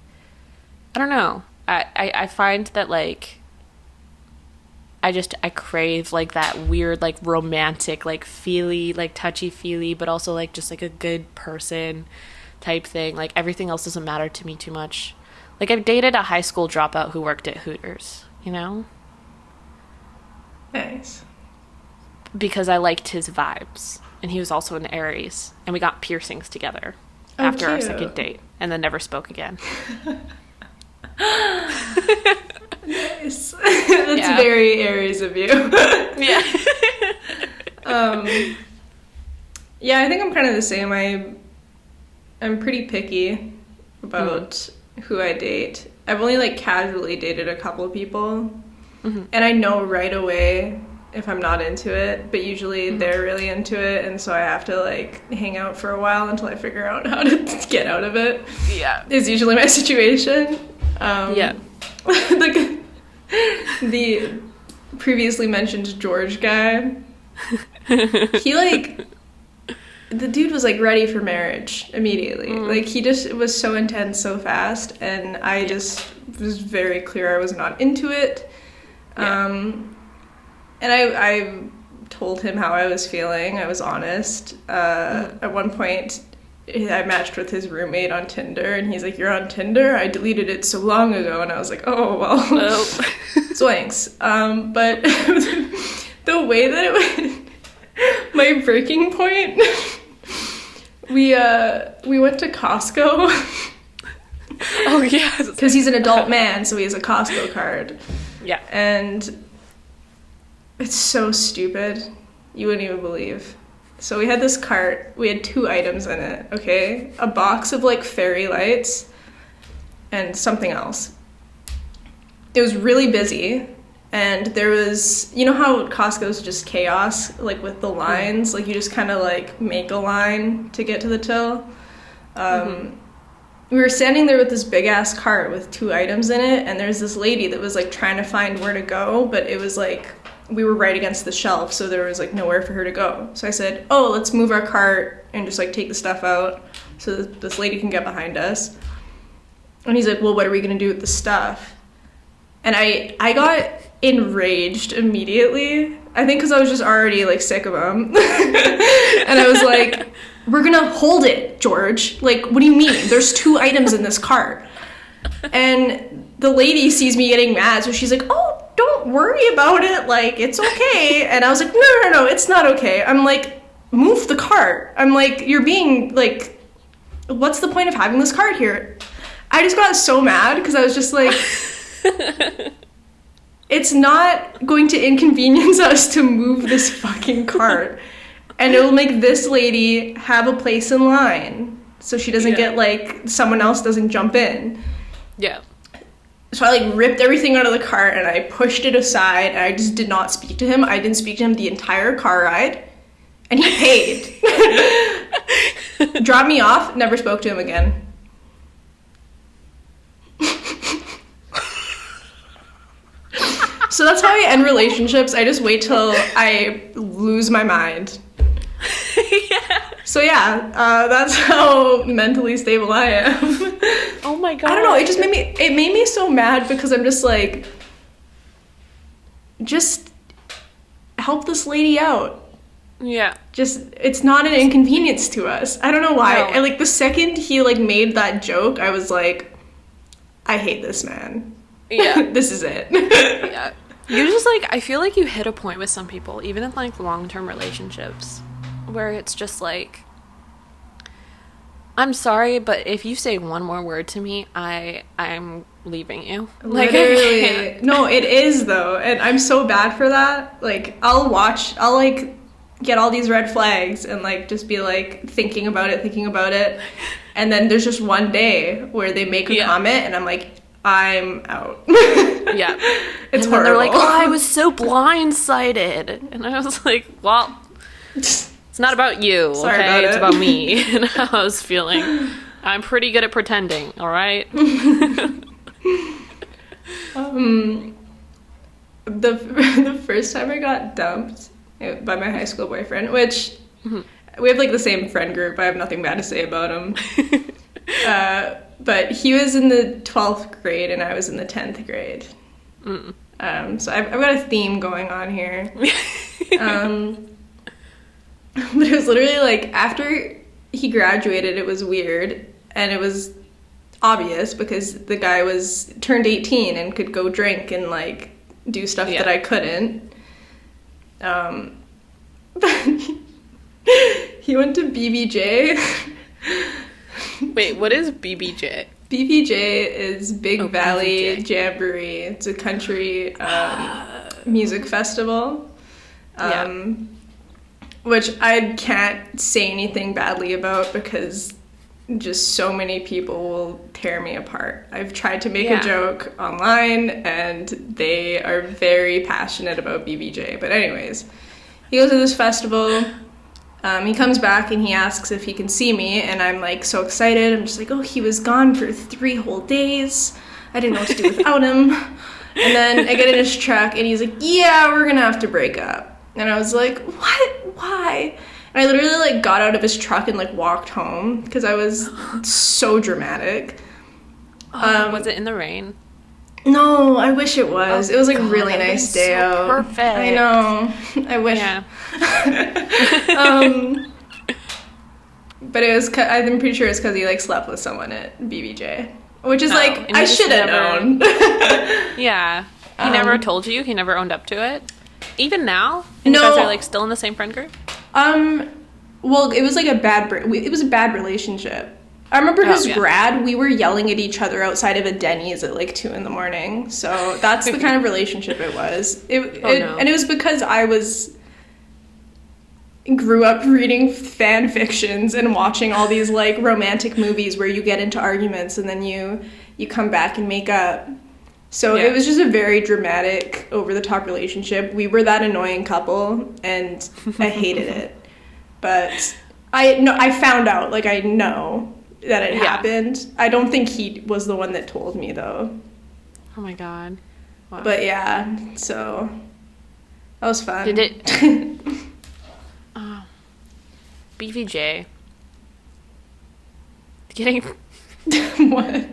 I don't know. I find that, like, I crave, like, that weird, like, romantic, like, feely, like, touchy-feely, but also, like, just, like, a good person type thing. Like, everything else doesn't matter to me too much. Like, I've dated a high school dropout who worked at Hooters, you know? Nice. Because I liked his vibes. And he was also an Aries. And we got piercings together after our second date. And then never spoke again. Nice. That's very Aries of you. Yeah. Yeah, I think I'm kind of the same. I'm pretty picky about who I date. I've only, like, casually dated a couple of people, and I know right away if I'm not into it, but usually they're really into it, and so I have to, like, hang out for a while until I figure out how to get out of it. Yeah. Is usually my situation. Like, the previously mentioned George guy, he, like, the dude was, like, ready for marriage immediately. Like, he just was so intense so fast, and I just was very clear I was not into it. And I told him how I was feeling. I was honest. At one point, I matched with his roommate on Tinder, and he's like, "You're on Tinder? I deleted it so long ago." And I was like, "Oh, well, thanks." But the way that it went, my breaking point, we went to Costco. Oh, yes. Because he's an adult man, so he has a Costco card. Yeah. And it's so stupid. You wouldn't even believe. So we had this cart. We had 2 items in it, okay? A box of, like, fairy lights and something else. It was really busy. And there was, you know how Costco's just chaos, like, with the lines? Like, you just kind of, like, make a line to get to the till. We were standing there with this big-ass cart with 2 items in it, and there's this lady that was, like, trying to find where to go, but it was, like, we were right against the shelf, so there was, like, nowhere for her to go. So I said, "Oh, let's move our cart and just, like, take the stuff out so that this lady can get behind us." And he's like, "Well, what are we going to do with the stuff?" And I got enraged immediately. I think because I was just already, like, sick of him. And I was like, "We're going to hold it, George. Like, what do you mean? There's 2 items in this cart." And the lady sees me getting mad, so she's like, "Oh, don't worry about it, like, it's okay." And I was like, no, it's not okay. I'm like, "Move the cart." I'm like, "You're being, like, what's the point of having this cart here?" I just got so mad because I was just like, it's not going to inconvenience us to move this fucking cart, and it will make this lady have a place in line so she doesn't get, like, someone else doesn't jump in. Yeah. So I, like, ripped everything out of the cart, and I pushed it aside, and I just did not speak to him. I didn't speak to him the entire car ride, and he paid. Dropped me off, never spoke to him again. So that's how I end relationships. I just wait till I lose my mind. So yeah, that's how mentally stable I am. Oh my god. I don't know, it made me so mad because I'm just like, just help this lady out. Yeah. Just, it's not an inconvenience to us. I don't know why. No. And, like, the second he, like, made that joke, I was like, I hate this man. Yeah. This is it. Yeah. You just, like, I feel like you hit a point with some people, even in, like, long-term relationships, where it's just, like, I'm sorry, but if you say one more word to me, I'm leaving you. Like, literally. No, it is, though. And I'm so bad for that. Like, I'll, like, get all these red flags and, like, just be, like, thinking about it. And then there's just one day where they make a comment, and I'm like, I'm out. Yeah. It's and horrible. They're like, oh, I was so blindsided. And I was like, well, it's not about you, Sorry okay? about It's it. about me and how I was feeling. I'm pretty good at pretending, all right? The first time I got dumped by my high school boyfriend, which we have, like, the same friend group. I have nothing bad to say about him. But he was in the 12th grade and I was in the 10th grade. So I've got a theme going on here. But it was literally, like, after he graduated, it was weird. And it was obvious because the guy turned 18 and could go drink and, like, do stuff that I couldn't. But he went to BBJ. Wait, what is BBJ? BBJ is Big Valley BBJ. Jamboree. It's a country music festival. Which I can't say anything badly about because just so many people will tear me apart. I've tried to make a joke online and they are very passionate about BBJ. But anyways, he goes to this festival. He comes back and he asks if he can see me, and I'm, like, so excited. I'm just like, oh, he was gone for 3 whole days. I didn't know what to do without him. And then I get in his truck and he's like, yeah, we're gonna have to break up. And I was like, what? Why? And I literally, like, got out of his truck and, like, walked home because I was so dramatic. Was it in the rain? No, I wish it was. Oh, it was, like, God, a really nice day so out. Perfect. I know. I wish. Yeah. But it was. I'm pretty sure it's because he, like, slept with someone at BBJ, which is like I should have known. Yeah. He never told you. He never owned up to it. Even now, and No. you guys are, like, still in the same friend group. Well, it was like it was a bad relationship. I remember his grad, we were yelling at each other outside of a Denny's at, like, 2 a.m. So that's the kind of relationship it was. And it was because I grew up reading fan fictions and watching all these, like, romantic movies where you get into arguments and then you come back and make up. So it was just a very dramatic, over-the-top relationship. We were that annoying couple, and I hated it. But I found out, like, I know that it happened. I don't think he was the one that told me, though. Oh my God. Wow. But yeah, so that was fun. Did it? BVJ. Getting. What?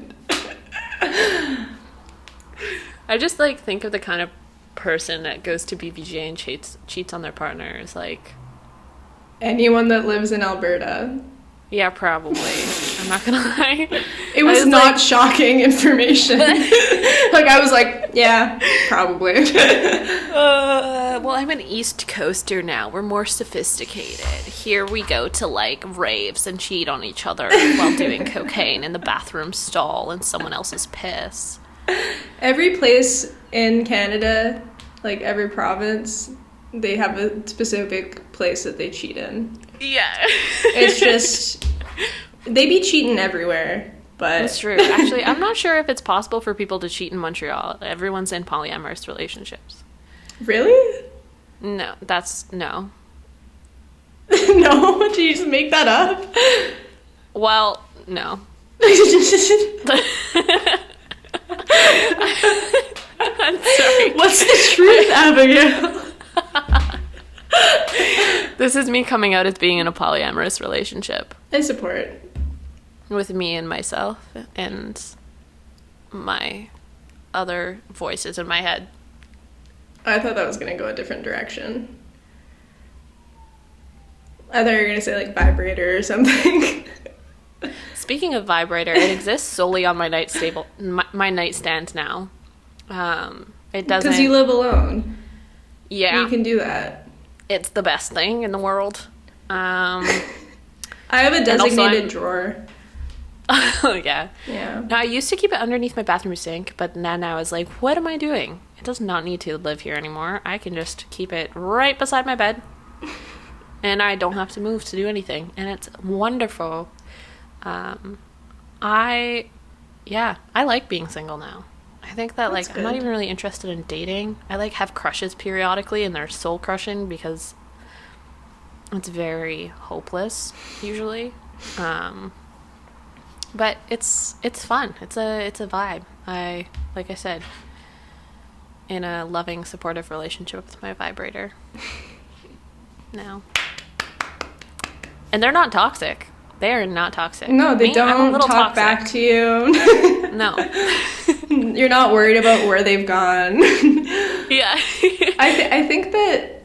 I just, like, think of the kind of person that goes to BVJ and cheats on their partners, like. Anyone that lives in Alberta. Yeah, probably. I'm not gonna lie. It was not, like, shocking information. Like, I was like, yeah, probably. Well, I'm an East Coaster now. We're more sophisticated. Here we go to, like, raves and cheat on each other while doing cocaine in the bathroom stall in someone else's piss. Every place in Canada, like, every province, they have a specific place that they cheat in. Yeah. It's just, they be cheating everywhere, but... That's true. Actually, I'm not sure if it's possible for people to cheat in Montreal. Everyone's in polyamorous relationships. Really? No, no. No? Did you just make that up? Well, no. I'm sorry. What's the truth, Abigail? This is me coming out as being in a polyamorous relationship. I support. With me and myself and my other voices in my head. I thought that was going to go a different direction. I thought you were going to say, like, vibrator or something. Speaking of vibrator, it exists solely on my my nightstand now. It doesn't. Because you live alone. Yeah. You can do that. It's the best thing in the world. I have a designated drawer. Oh, yeah. Yeah. Now, I used to keep it underneath my bathroom sink, but now I was like, what am I doing? It does not need to live here anymore. I can just keep it right beside my bed, and I don't have to move to do anything, and it's wonderful. I like being single now. I think that, like, I'm not even really interested in dating. I, like, have crushes periodically, and they're soul crushing because it's very hopeless, usually. But it's fun. It's a vibe. Like I said, in a loving, supportive relationship with my vibrator now. And they're not toxic. They are not toxic. No, they don't talk toxic. Back to you. No. You're not worried about where they've gone. Yeah. I think that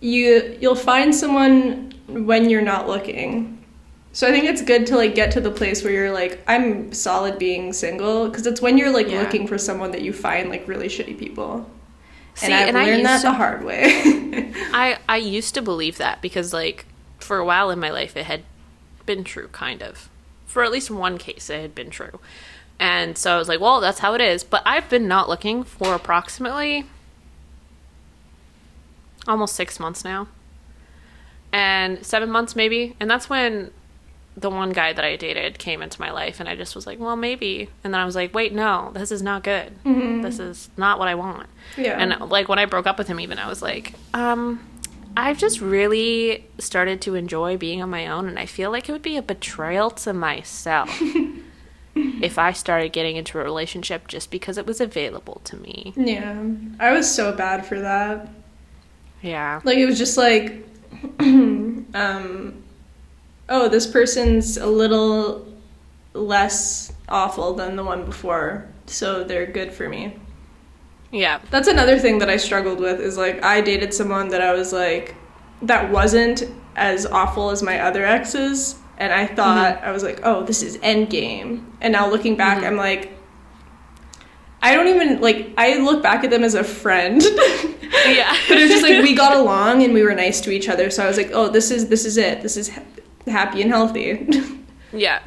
you'll find someone when you're not looking. So I think it's good to, like, get to the place where you're like, I'm solid being single, because it's when you're, like, looking for someone that you find, like, really shitty people. See, and I've learned that the hard way. I used to believe that because, like, for a while in my life it had been true, kind of. For at least one case it had been true. And so I was like, well, that's how it is. But I've been not looking for approximately almost 6 months now. And 7 months maybe. And that's when the one guy that I dated came into my life, and I just was like, well, maybe. And then I was like, wait, no, this is not good. Mm-hmm. This is not what I want. Yeah. And, like, when I broke up with him even, I was like, I've just really started to enjoy being on my own, and I feel like it would be a betrayal to myself if I started getting into a relationship just because it was available to me. Yeah. I was so bad for that. Yeah. Like, it was just like, oh, this person's a little less awful than the one before, so they're good for me. Yeah. That's another thing that I struggled with, is, like, I dated someone that I was like, that wasn't as awful as my other exes, and I thought, I was like, oh, this is endgame. And now looking back, I'm like, I don't even, like, I look back at them as a friend. Yeah. But it was just like, we got along and we were nice to each other, so I was like, oh, this is it. This is happy and healthy. Yeah.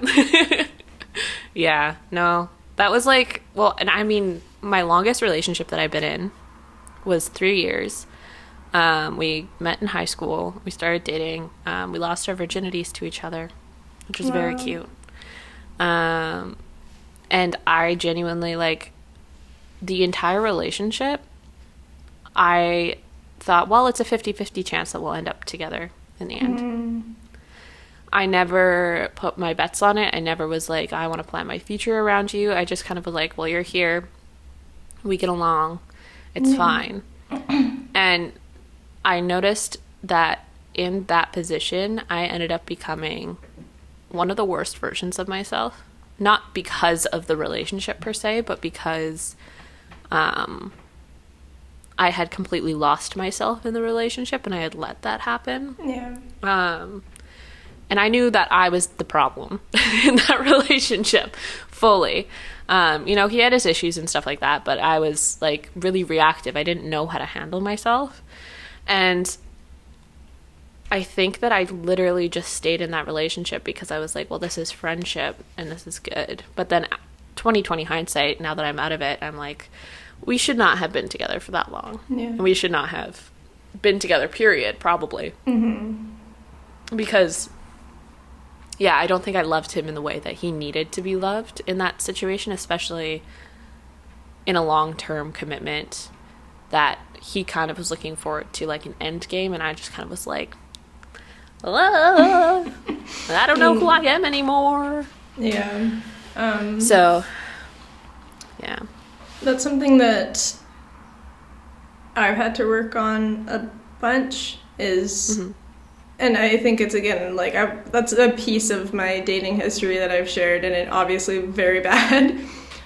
Yeah, no. That was like, well, and I mean, my longest relationship that I've been in was 3 years. We met in high school. We started dating. We lost our virginities to each other, which was very cute. And I genuinely, like, the entire relationship, I thought, well, it's a 50-50 chance that we'll end up together in the end. I never put my bets on it. I never was like, I want to plan my future around you. I just kind of was like, well, you're here. We get along. It's fine. And I noticed that in that position, I ended up becoming one of the worst versions of myself. Not because of the relationship per se, but because I had completely lost myself in the relationship and I had let that happen. Yeah. And I knew that I was the problem in that relationship fully. You know, he had his issues and stuff like that, but I was, like, really reactive. I didn't know how to handle myself. And I think that I literally just stayed in that relationship because I was like, well, this is friendship and this is good. But then 20/20 hindsight, now that I'm out of it, I'm like, we should not have been together for that long. Yeah. And we should not have been together, period, probably. Because, yeah, I don't think I loved him in the way that he needed to be loved in that situation, especially in a long-term commitment that he kind of was looking forward to, like, an end game, and I just kind of was like, I don't know who I am anymore. Yeah. So, yeah. That's something that I've had to work on a bunch is... And I think it's, again, like, that's a piece of my dating history that I've shared, and it obviously very bad.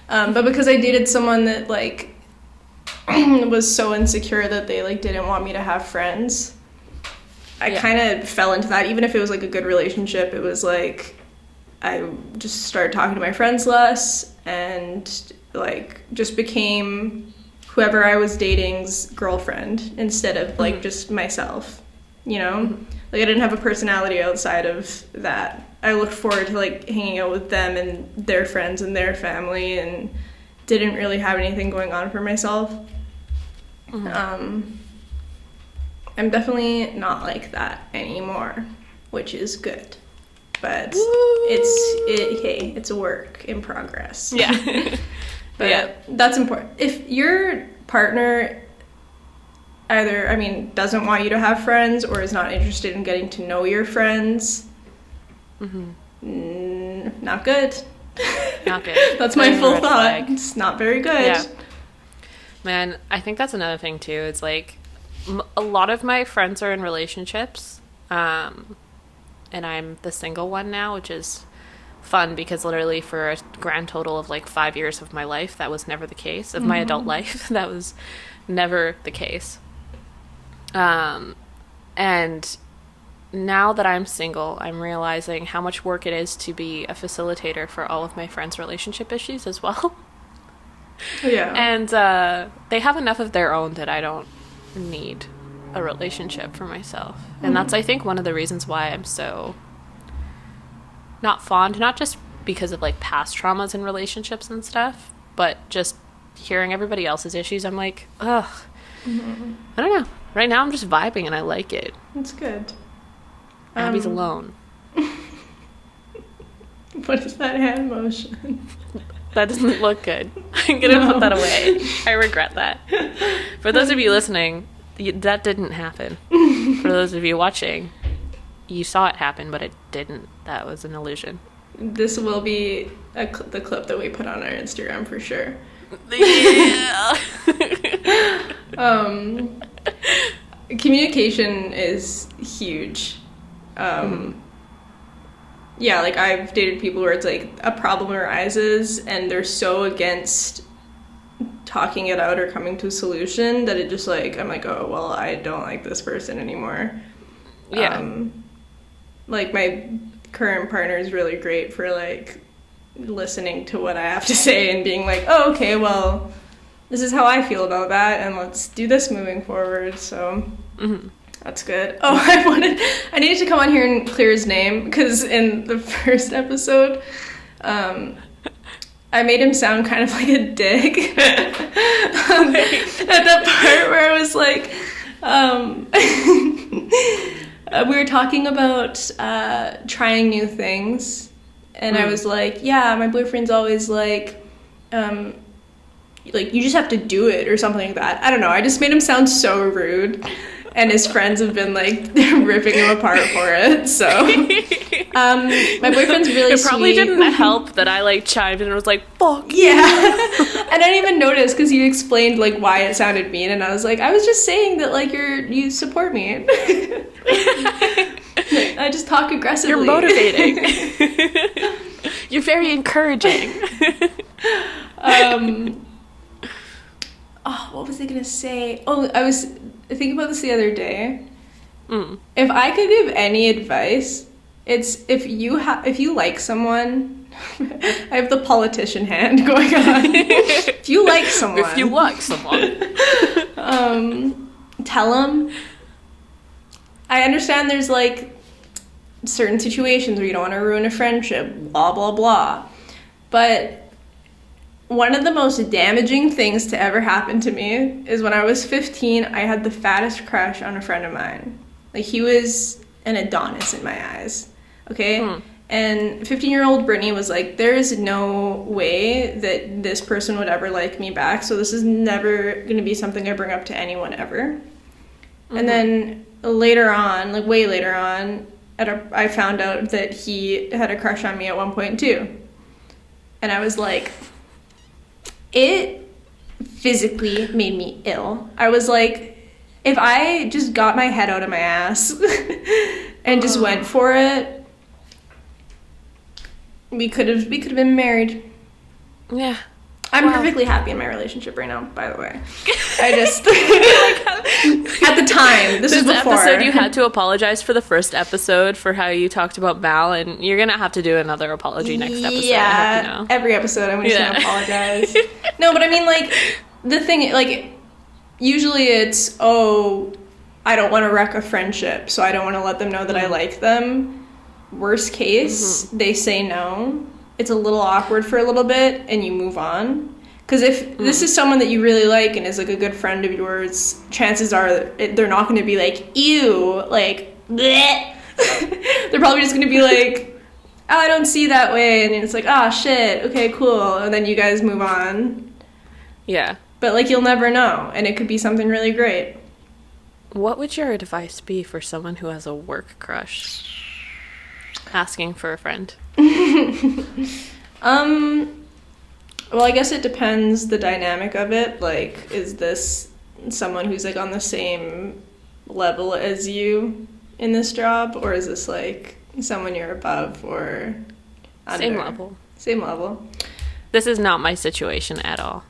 But because I dated someone that, like, was so insecure that they, like, didn't want me to have friends, I kind of fell into that. Even if it was, like, a good relationship, it was, like, I just started talking to my friends less and, like, just became whoever I was dating's girlfriend instead of, like, just myself, you know? Like, I didn't have a personality outside of that. I looked forward to, like, hanging out with them and their friends and their family and didn't really have anything going on for myself. I'm definitely not like that anymore, which is good. But it's a work in progress. Yeah. But yeah, that's important. If your partner either, I mean, doesn't want you to have friends or is not interested in getting to know your friends, not good. Not good. That's my full thought. It's not very good. Yeah. Man, I think that's another thing too. It's like a lot of my friends are in relationships, and I'm the single one now, which is fun because literally for a grand total of like 5 years of my life, that was never the case. Of my adult life, that was never the case. And now that I'm single, I'm realizing how much work it is to be a facilitator for all of my friends' relationship issues as well. Yeah. And they have enough of their own that I don't need a relationship for myself. And that's, I think, one of the reasons why I'm so not fond, not just because of like past traumas in relationships and stuff, but just hearing everybody else's issues, I'm like, ugh. I don't know. Right now I'm just vibing and I like it. That's good. Abby's alone. What is that hand motion? That doesn't look good. I'm gonna put that away. I regret that. For those of you listening, that didn't happen. For those of you watching, you saw it happen, but it didn't. That was an illusion. This will be the clip that we put on our Instagram for sure. Yeah. Communication is huge. Yeah, like I've dated people where it's like a problem arises and they're so against talking it out or coming to a solution that it just like, I'm like, oh, well, I don't like this person anymore. Yeah. Like my current partner is really great for like listening to what I have to say and being like, oh, okay, well, this is how I feel about that and let's do this moving forward. So that's good. Oh, I needed to come on here and clear his name because in the first episode, I made him sound kind of like a dick. At that part where I was like, we were talking about trying new things, and I was like, yeah, my boyfriend's always like you just have to do it or something like that. I don't know. I just made him sound so rude. And his friends have been, like, ripping him apart for it, so. My boyfriend's really sweet. It probably didn't help that I, like, chimed in and was like, fuck. Yeah. I didn't even notice, because you explained, like, why it sounded mean, and I was like, I was just saying that, like, you support me. I just talk aggressively. You're motivating. You're very encouraging. Oh, what was I gonna say? Oh, I was thinking about this the other day. If I could give any advice, it's if you like someone, I have the politician hand going on. If you like someone, tell them. I understand there's like certain situations where you don't want to ruin a friendship, blah blah blah, but one of the most damaging things to ever happen to me is when I was 15, I had the fattest crush on a friend of mine. Like, he was an Adonis in my eyes, okay? And 15-year-old Brittany was like, there is no way that this person would ever like me back, so this is never going to be something I bring up to anyone ever. And then later on, like way later on, I found out that he had a crush on me at one point too. And I was like... It physically made me ill. I was like, if I just got my head out of my ass and just went for it, we could have been married. Yeah. I'm perfectly happy in my relationship right now, by the way. I just... at the time, this is before. Episode, you had to apologize for the first episode for how you talked about Mal, and you're going to have to do another apology next episode. Yeah, I hope you know. Every episode I'm just going to apologize. No, but I mean, like, the thing, like, usually it's, oh, I don't want to wreck a friendship, so I don't want to let them know that I like them. Worst case, they say no. It's a little awkward for a little bit, and you move on. Because if this is someone that you really like and is, like, a good friend of yours, chances are they're not going to be like, ew, like, bleh. They're probably just going to be like, oh, I don't see that way. And it's like, oh, shit, okay, cool. And then you guys move on. Yeah. But, like, you'll never know, and it could be something really great. What would your advice be for someone who has a work crush? Asking for a friend. Well, I guess it depends the dynamic of it. Like, is this someone who's, like, on the same level as you in this job? Or is this, like, someone you're above or under? Same level. Same level. This is not my situation at all.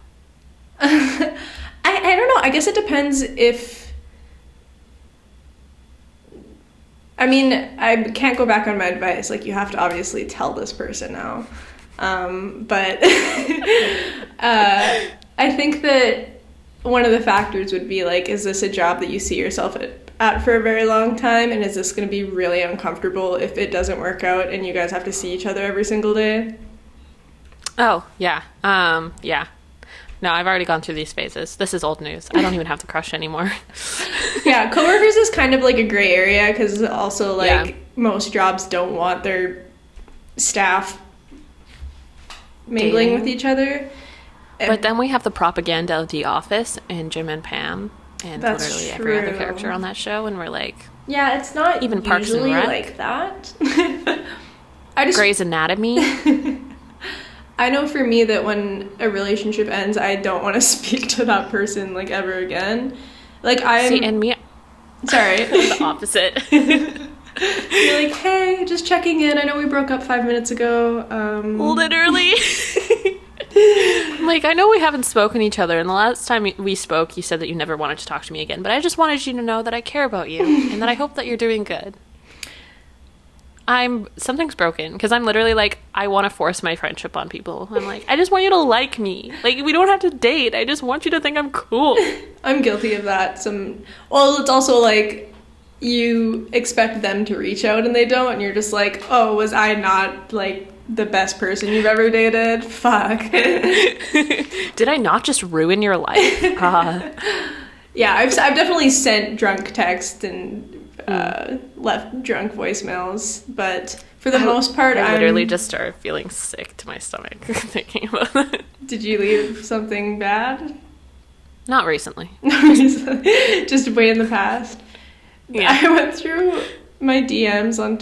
I don't know. I guess it depends if... I mean, I can't go back on my advice. Like, you have to obviously tell this person now. But I think that one of the factors would be, like, is this a job that you see yourself at for a very long time? And is this going to be really uncomfortable if it doesn't work out and you guys have to see each other every single day? Oh, yeah. Yeah. No, I've already gone through these phases. This is old news. I don't even have to crush anymore. Yeah, coworkers is kind of like a gray area because also, like, most jobs don't want their staff mingling with each other. But then we have the propaganda of The Office and Jim and Pam and literally every other character on that show, and we're like... Yeah, it's not even Parks and Rec. Like that. Grey's Anatomy. I know for me that when a relationship ends, I don't want to speak to that person, like, ever again. Like, See, and me... Sorry. The opposite. You're like, hey, just checking in. I know we broke up 5 minutes ago. Literally. Like, I know we haven't spoken to each other, and the last time we spoke, you said that you never wanted to talk to me again, but I just wanted you to know that I care about you, and that I hope that you're doing good. Something's broken, because I'm literally like, I want to force my friendship on people. I'm like, I just want you to like me. Like, we don't have to date. I just want you to think I'm cool. I'm guilty of that. Well, it's also like, you expect them to reach out and they don't, and you're just like, oh, was I not, like, the best person you've ever dated? Fuck. Did I not just ruin your life? Yeah, I've definitely sent drunk texts and left drunk voicemails, but for the most part, I literally just started feeling sick to my stomach thinking about it. Did you leave something bad? Not recently. Just way in the past. Yeah. I went through my DMs on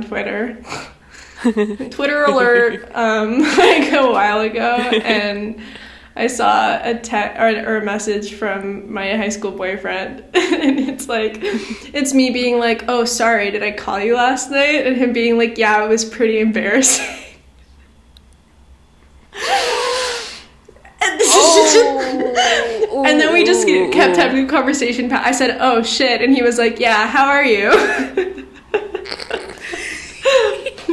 Twitter. Twitter alert, like a while ago, and I saw a text or a message from my high school boyfriend, and it's like, it's me being like, oh, sorry, did I call you last night? And him being like, yeah, it was pretty embarrassing. And then we just kept having a conversation. I said, oh, shit, and he was like, yeah, how are you?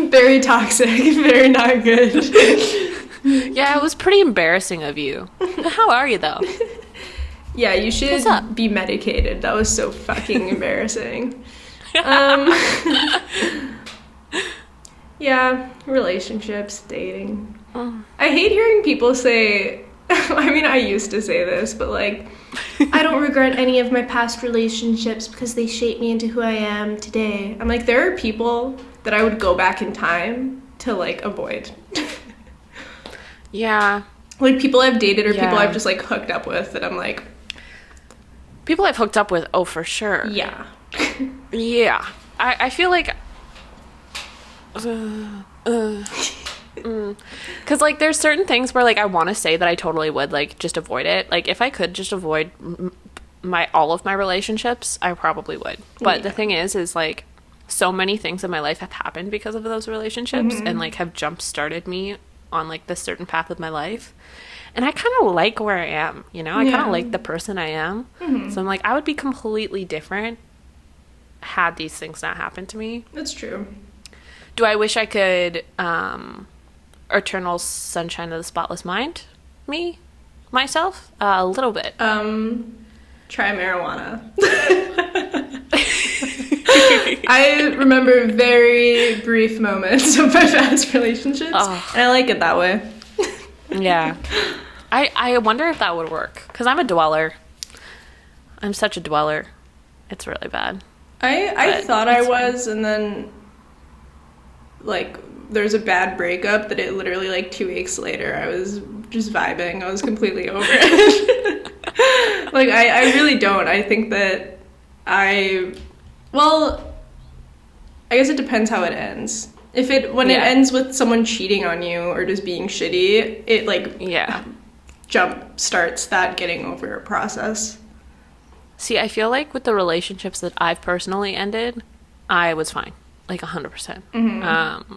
Very toxic, very not good. Yeah, it was pretty embarrassing of you. How are you, though? Yeah, you should be medicated. That was so fucking embarrassing. Yeah, relationships, dating. I hate hearing people say, I mean, I used to say this, but, like, I don't regret any of my past relationships because they shaped me into who I am today. I'm like, there are people that I would go back in time to, like, avoid. Yeah. Like, people I've dated or people I've just, like, hooked up with that I'm like... People I've hooked up with, oh, for sure. Yeah. Yeah. I feel like... Because, like, there's certain things where, like, I want to say that I totally would, like, just avoid it. Like, if I could just avoid all of my relationships, I probably would. But the thing is, like, so many things in my life have happened because of those relationships and, like, have jump-started me on, like, this certain path of my life. And I kind of like where I am, you know? I kind of like the person I am. Mm-hmm. So I'm like, I would be completely different had these things not happened to me. That's true. Do I wish I could eternal sunshine of the spotless mind myself? A little bit. Try marijuana. I remember very brief moments of my past relationships, and I like it that way. Yeah. I wonder if that would work, because I'm a dweller. I'm such a dweller. It's really bad. I thought I was, and then, like, there's a bad breakup that it literally, like, 2 weeks later, I was just vibing. I was completely over it. Like, I really don't. I think that well, I guess it depends how it ends. When it ends with someone cheating on you or just being shitty, it, like, jump starts that getting over process. See, I feel like with the relationships that I've personally ended, I was fine. Like, 100%. Mm-hmm.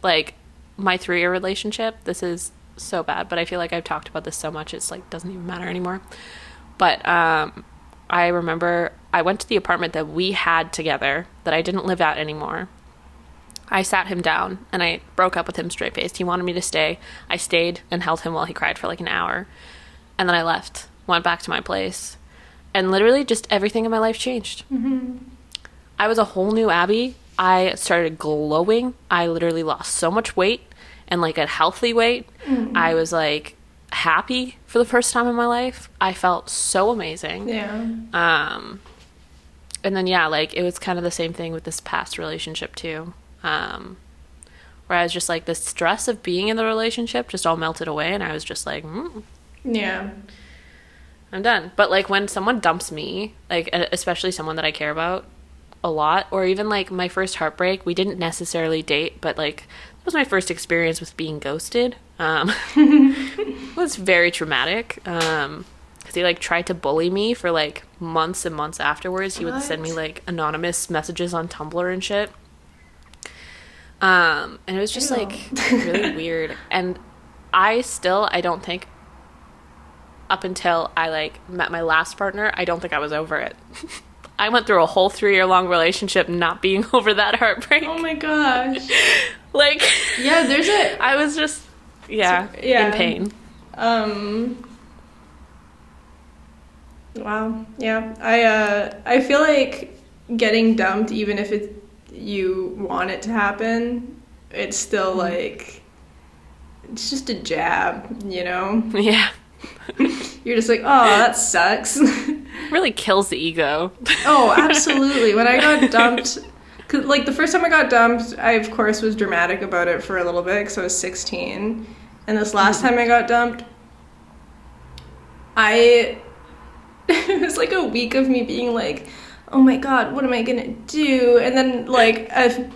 Like, my 3-year relationship, this is so bad, but I feel like I've talked about this so much, it's, like, doesn't even matter anymore. But I remember I went to the apartment that we had together that I didn't live at anymore. I sat him down, and I broke up with him straight-faced. He wanted me to stay. I stayed and held him while he cried for, like, an hour. And then I left, went back to my place. And literally just everything in my life changed. Mm-hmm. I was a whole new Abby. I started glowing. I literally lost so much weight, and, like, a healthy weight. Mm-hmm. I was, like, happy for the first time in my life. I felt so amazing. Yeah. And then, like, it was kind of the same thing with this past relationship, too. Where I was just, like, the stress of being in the relationship just all melted away, and I was just like, Yeah. I'm done. But, like, when someone dumps me, like, especially someone that I care about a lot, or even, like, my first heartbreak, we didn't necessarily date, but, like, that was my first experience with being ghosted. It was very traumatic. Because he, like, tried to bully me for, like, months and months afterwards. He would send me, like, anonymous messages on Tumblr and shit. And it was just, like, really weird. And I don't think, up until I, like, met my last partner, I don't think I was over it. I went through a whole 3-year-long relationship not being over that heartbreak. Oh my gosh. Like, yeah, I was just, in pain. Wow. Yeah. I feel like getting dumped, even if you want it to happen, it's still, like, it's just a jab, you know? Yeah. You're just like, oh, that sucks. Really kills the ego. Oh, absolutely. When I got dumped, 'cause, like, the first time I got dumped, I, of course, was dramatic about it for a little bit because I was 16. And this last time I got dumped, it was, like, a week of me being like, oh my God, what am I gonna do? And then, like, a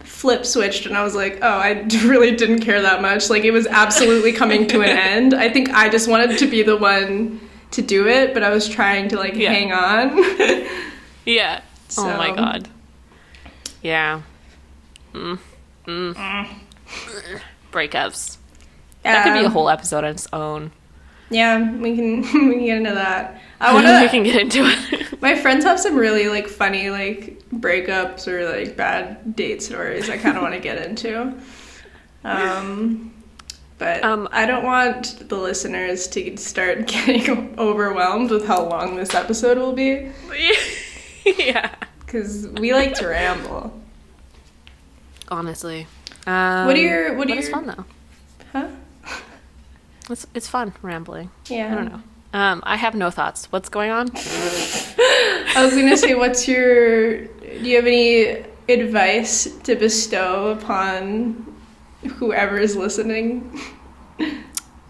flip switched and I was like, oh, I really didn't care that much. Like, it was absolutely coming to an end. I think I just wanted to be the one to do it, but I was trying to, like, hang on. Yeah. So. Oh my God. Yeah. Breakups. That could be a whole episode on its own. Yeah, we can get into that. We can get into it. My friends have some really, like, funny, like, breakups or, like, bad date stories I kind of want to get into. But I don't want the listeners to start getting overwhelmed with how long this episode will be. Yeah. Because we like to ramble. Honestly. What is fun, though. Huh? It's fun, rambling. Yeah. I don't know. I have no thoughts. What's going on? I was going to say, do you have any advice to bestow upon whoever is listening?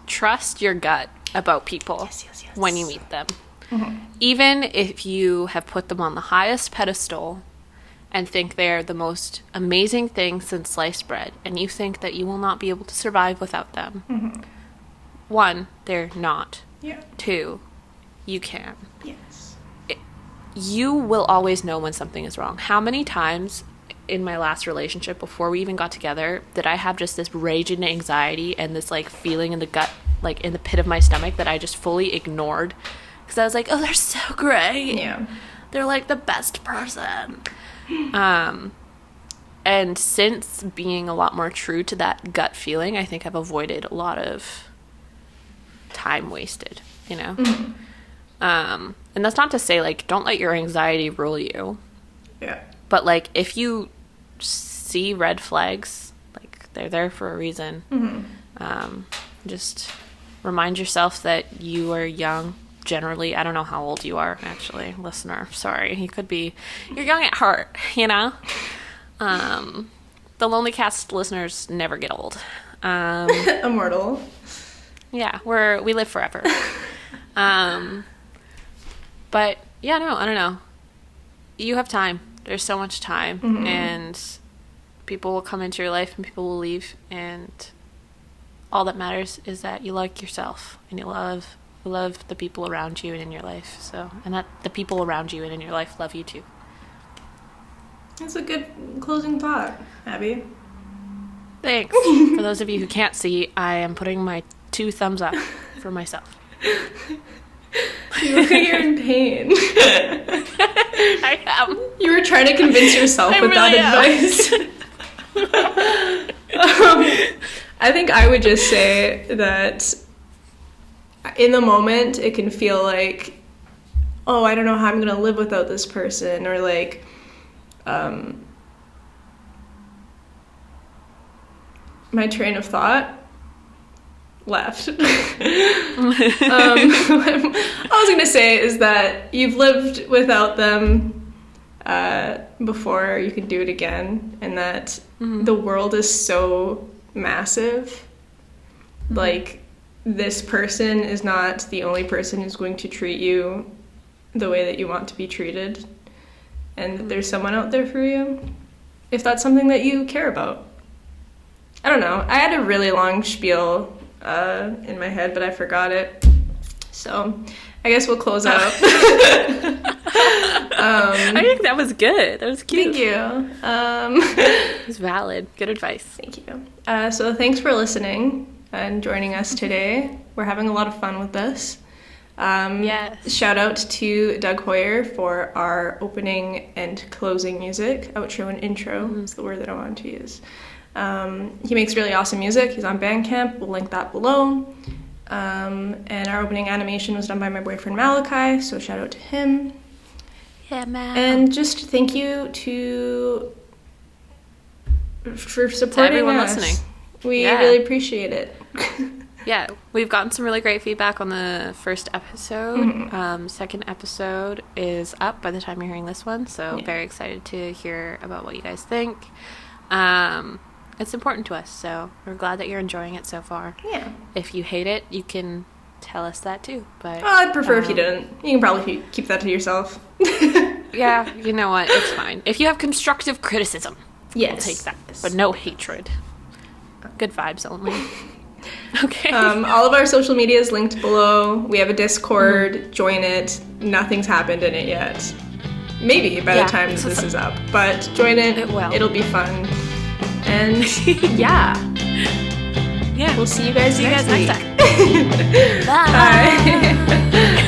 Trust your gut about people when you meet them. Mm-hmm. Even if you have put them on the highest pedestal and think they're the most amazing thing since sliced bread, and you think that you will not be able to survive without them. Mm-hmm. 1, they're not. Yeah. 2, you can. Yes. You will always know when something is wrong. How many times in my last relationship, before we even got together, did I have just this raging anxiety and this, like, feeling in the gut like in the pit of my stomach that I just fully ignored because I was like, oh, they're so great. Yeah. They're like the best person. And since being a lot more true to that gut feeling, I think I've avoided a lot of time wasted, you know? Mm-hmm. And that's not to say, like, don't let your anxiety rule you. Yeah. But, like, if you see red flags, like, they're there for a reason. Mm-hmm. Just remind yourself that you are young. Generally, I don't know how old you are, actually, listener. Sorry. You're young at heart, you know? The Lonelycast listeners never get old. Immortal. Yeah, we live forever. But yeah, no, I don't know. You have time. There's so much time, mm-hmm. and people will come into your life and people will leave, and all that matters is that you like yourself and you love the people around you and in your life. So, and that the people around you and in your life love you too. That's a good closing thought, Abby. Thanks. For those of you who can't see, I am putting my 2 thumbs up for myself. You look like you're in pain. I am. You were trying to convince yourself with really that advice. I think I would just say that in the moment, it can feel like, oh, I don't know how I'm going to live without this person, or like, my train of thought left. What I was going to say is that you've lived without them before, you can do it again, and that the world is so massive. Like, this person is not the only person who's going to treat you the way that you want to be treated, and that there's someone out there for you, if that's something that you care about. I don't know. I had a really long spiel in my head, but I forgot it. So I guess we'll close out. I think that was good. That was cute. Thank you. It was valid. Good advice. Thank you. So thanks for listening and joining us today. We're having a lot of fun with this. Yes. Shout out to Doug Hoyer for our opening and closing music. Outro and intro is the word that I wanted to use. He makes really awesome music. He's on Bandcamp. We'll link that below. And our opening animation was done by my boyfriend Malachi, so shout out to him. Yeah, man. And just thank you for supporting everyone us. listening. We really appreciate it. Yeah, we've gotten some really great feedback on the first episode. Second episode is up by the time you're hearing this one, so very excited to hear about what you guys think. It's important to us, so we're glad that you're enjoying it so far. Yeah. If you hate it, you can tell us that too. But I'd prefer if you didn't. You can probably keep that to yourself. Yeah, you know what? It's fine. If you have constructive criticism, we'll take that. But no hatred. Good vibes only. Okay. All of our social media is linked below. We have a Discord. Join it. Nothing's happened in it yet. Maybe by the time this is up. But join it. It will. It'll be fun. And yeah. Yeah. We'll see you guys next week. Bye. Bye.